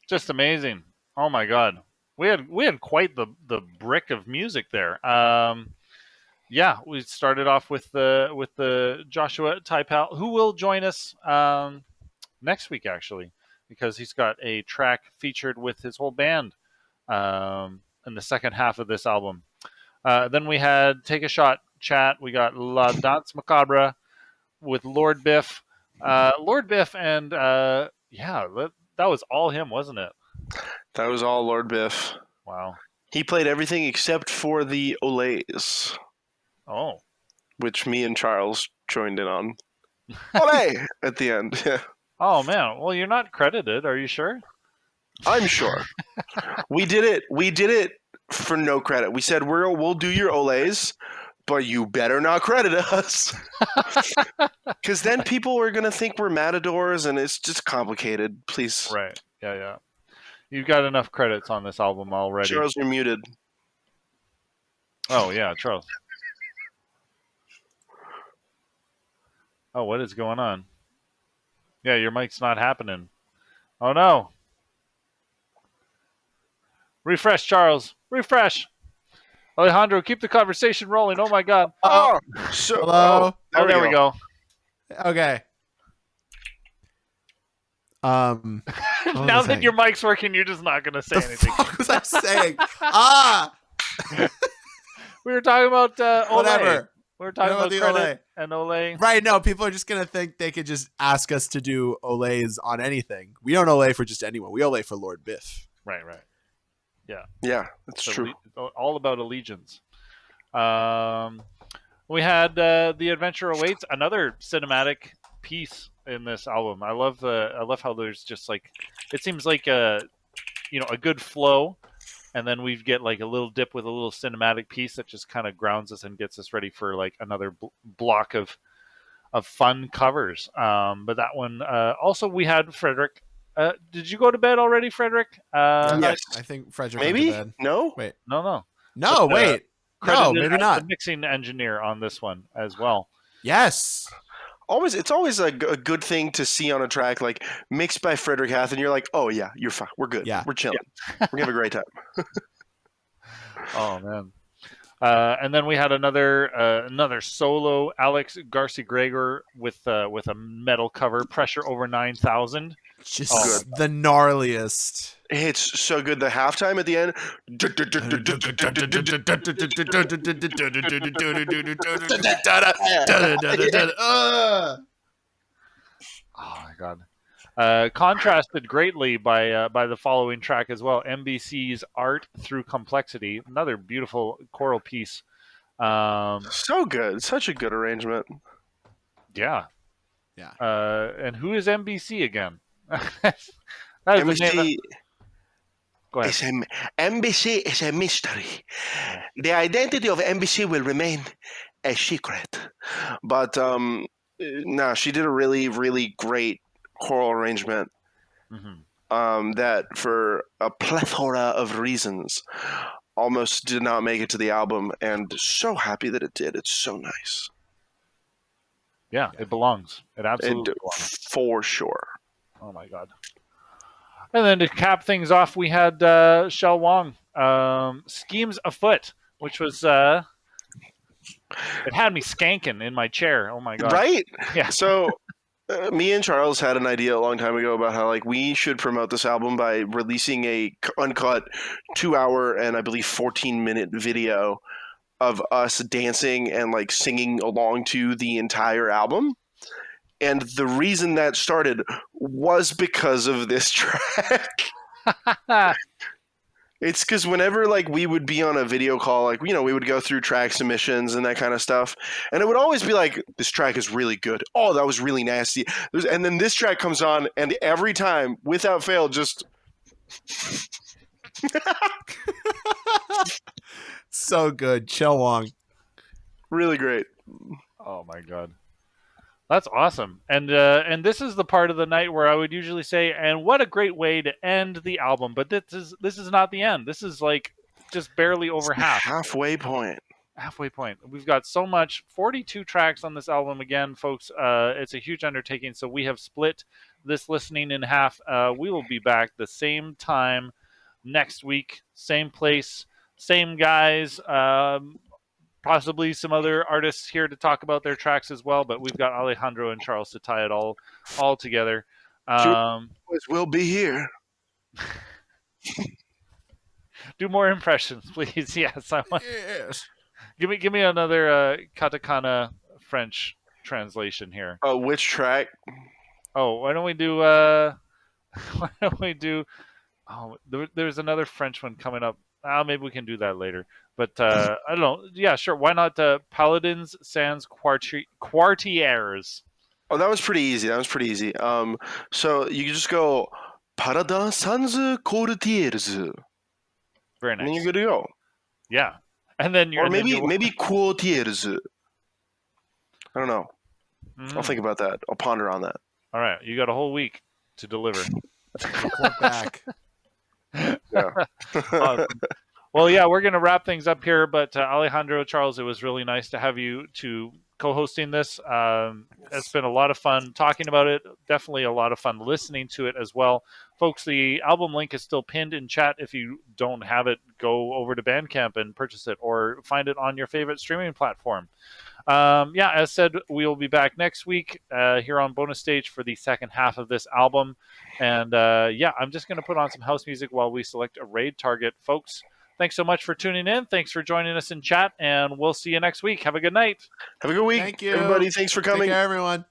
Speaker 1: Just amazing. Oh my god. We had quite the brick of music there. Yeah, we started off with the Joshua Taipal, who will join us next week actually, because he's got a track featured with his whole band in the second half of this album. Then we had Take a Shot Chat. We got La Danse Macabre with Lord Biff, Lord Biff, and yeah, that was all him, wasn't it?
Speaker 3: That was all Lord Biff.
Speaker 1: Wow.
Speaker 3: He played everything except for the Olays,
Speaker 1: Oh.
Speaker 3: which me and Charles joined in on. Olay! At the end. Yeah.
Speaker 1: Oh man. Well, you're not credited. Are you sure?
Speaker 3: I'm sure. We did it. We did it for no credit. We said we'll do your Olays, but you better not credit us. Because then people are going to think we're matadors and it's just complicated. Please.
Speaker 1: Right. Yeah. Yeah. You've got enough credits on this album already.
Speaker 3: Charles, you're muted.
Speaker 1: Oh yeah, Charles. Oh, what is going on? Yeah, your mic's not happening. Oh no. Refresh, Charles. Refresh. Alejandro, keep the conversation rolling. Oh my God.
Speaker 3: Oh, so
Speaker 2: Hello?
Speaker 1: There we go.
Speaker 2: Okay. What was
Speaker 1: Now
Speaker 2: I
Speaker 1: that
Speaker 2: saying?
Speaker 1: your mic's working, you're just not going to say
Speaker 2: The
Speaker 1: anything.
Speaker 2: fuck was I saying? Ah,
Speaker 1: We were talking about Olay.
Speaker 2: whatever.
Speaker 1: We were talking
Speaker 2: What
Speaker 1: about
Speaker 2: about the
Speaker 1: credit and Olay.
Speaker 2: Right? No, people are just gonna think they could just ask us to do olays on anything. We don't olay for just anyone. We olay for Lord Biff.
Speaker 1: Right.
Speaker 3: yeah, that's
Speaker 1: So
Speaker 3: true.
Speaker 1: all about allegiance. We had The Adventure Awaits, another cinematic piece in this album. I love how there's just like, it seems like a good flow, and then we get like a little dip with a little cinematic piece that just kind of grounds us and gets us ready for like another block of fun covers. But that one also, we had Frederick. Did you go to bed already, Frederick?
Speaker 3: Yes.
Speaker 2: I think Frederick
Speaker 3: Maybe?
Speaker 2: went to bed.
Speaker 3: No?
Speaker 2: Wait,
Speaker 1: No.
Speaker 2: no,
Speaker 1: But,
Speaker 2: wait, no,
Speaker 1: credited
Speaker 2: maybe
Speaker 1: as
Speaker 2: not.
Speaker 1: the mixing engineer on this one as well.
Speaker 2: Yes,
Speaker 3: It's always a good thing to see on a track like mixed by Frederick Hath, and you're like, oh yeah, you're fine. We're good.
Speaker 2: Yeah.
Speaker 3: We're chilling. We're gonna have a great time.
Speaker 1: Oh man. And then we had another solo, Alex Garcia Gregor with a metal cover, Pressure Over 9,000.
Speaker 2: just
Speaker 1: Oh,
Speaker 2: the gnarliest.
Speaker 3: It's so good. The halftime at the end.
Speaker 1: Oh my god. Contrasted greatly by the following track as well, MBC's Art Through Complexity, another beautiful choral piece.
Speaker 3: So good. Such a good arrangement.
Speaker 1: Yeah.
Speaker 2: Yeah.
Speaker 1: And who is MBC again? That is the name
Speaker 3: MBC
Speaker 1: Go ahead.
Speaker 3: MBC is a mystery. The identity of MBC will remain a secret. But no, she did a really, really great choral arrangement. That for a plethora of reasons almost did not make it to the album, and so happy that it did. It's so nice.
Speaker 1: Yeah, it belongs. It absolutely belongs.
Speaker 3: For sure.
Speaker 1: Oh my god. And then to cap things off, we had Shell Wong, Schemes Afoot, which was it had me skanking in my chair. Oh my god.
Speaker 3: Right?
Speaker 1: Yeah.
Speaker 3: So me and Charles had an idea a long time ago about how like we should promote this album by releasing a uncut 2-hour and I believe 14-minute video of us dancing and like singing along to the entire album. And the reason that started was because of this track. It's because whenever like we would be on a video call, like we would go through track submissions and that kind of stuff, and it would always be like, "This track is really good. Oh, that was really nasty." And then this track comes on, and every time, without fail, just
Speaker 2: So good. Chell Wong.
Speaker 3: really great.
Speaker 1: Oh my god. That's awesome. And this is the part of the night where I would usually say, and what a great way to end the album. But this is not the end. This is like just barely over half.
Speaker 3: Halfway point.
Speaker 1: Halfway point. We've got so much. 42 tracks on this album again, folks. It's a huge undertaking. So we have split this listening in half. We will be back the same time next week, same place, same guys. Possibly some other artists here to talk about their tracks as well, but we've got Alejandro and Charles to tie it all together.
Speaker 3: We'll be here.
Speaker 1: Do more impressions, please. Yes, I want.
Speaker 2: Yes.
Speaker 1: Give me another katakana French translation here.
Speaker 3: Oh, which track?
Speaker 1: Oh, why don't we do? Why don't we do? Oh, there's another French one coming up. Maybe we can do that later. But I don't know. Yeah, sure. Why not? Paladins sans quartiers.
Speaker 3: Oh, that was pretty easy. So you can just go Paradin sans courtiers, and
Speaker 1: Very
Speaker 3: then you're
Speaker 1: nice.
Speaker 3: good to go.
Speaker 1: Yeah, and then you're
Speaker 3: Or maybe courtiers. I don't know. I'll think about that. I'll ponder on that.
Speaker 1: All right, you got a whole week to deliver.
Speaker 2: Report back.
Speaker 3: Yeah.
Speaker 1: Awesome. Well, yeah, we're going to wrap things up here, but Alejandro, Charles, it was really nice to have you to co-hosting this. It's been a lot of fun talking about it. Definitely a lot of fun listening to it as well. Folks, the album link is still pinned in chat. If you don't have it, go over to Bandcamp and purchase it or find it on your favorite streaming platform. Yeah, as said, we will be back next week here on Bonus Stage for the second half of this album. And yeah, I'm just going to put on some house music while we select a raid target. Folks, thanks so much for tuning in. Thanks for joining us in chat, and we'll see you next week. Have a good night.
Speaker 3: Have a good week,
Speaker 2: Thank you,
Speaker 3: everybody. Thanks for
Speaker 2: Take
Speaker 3: coming.
Speaker 2: care, everyone.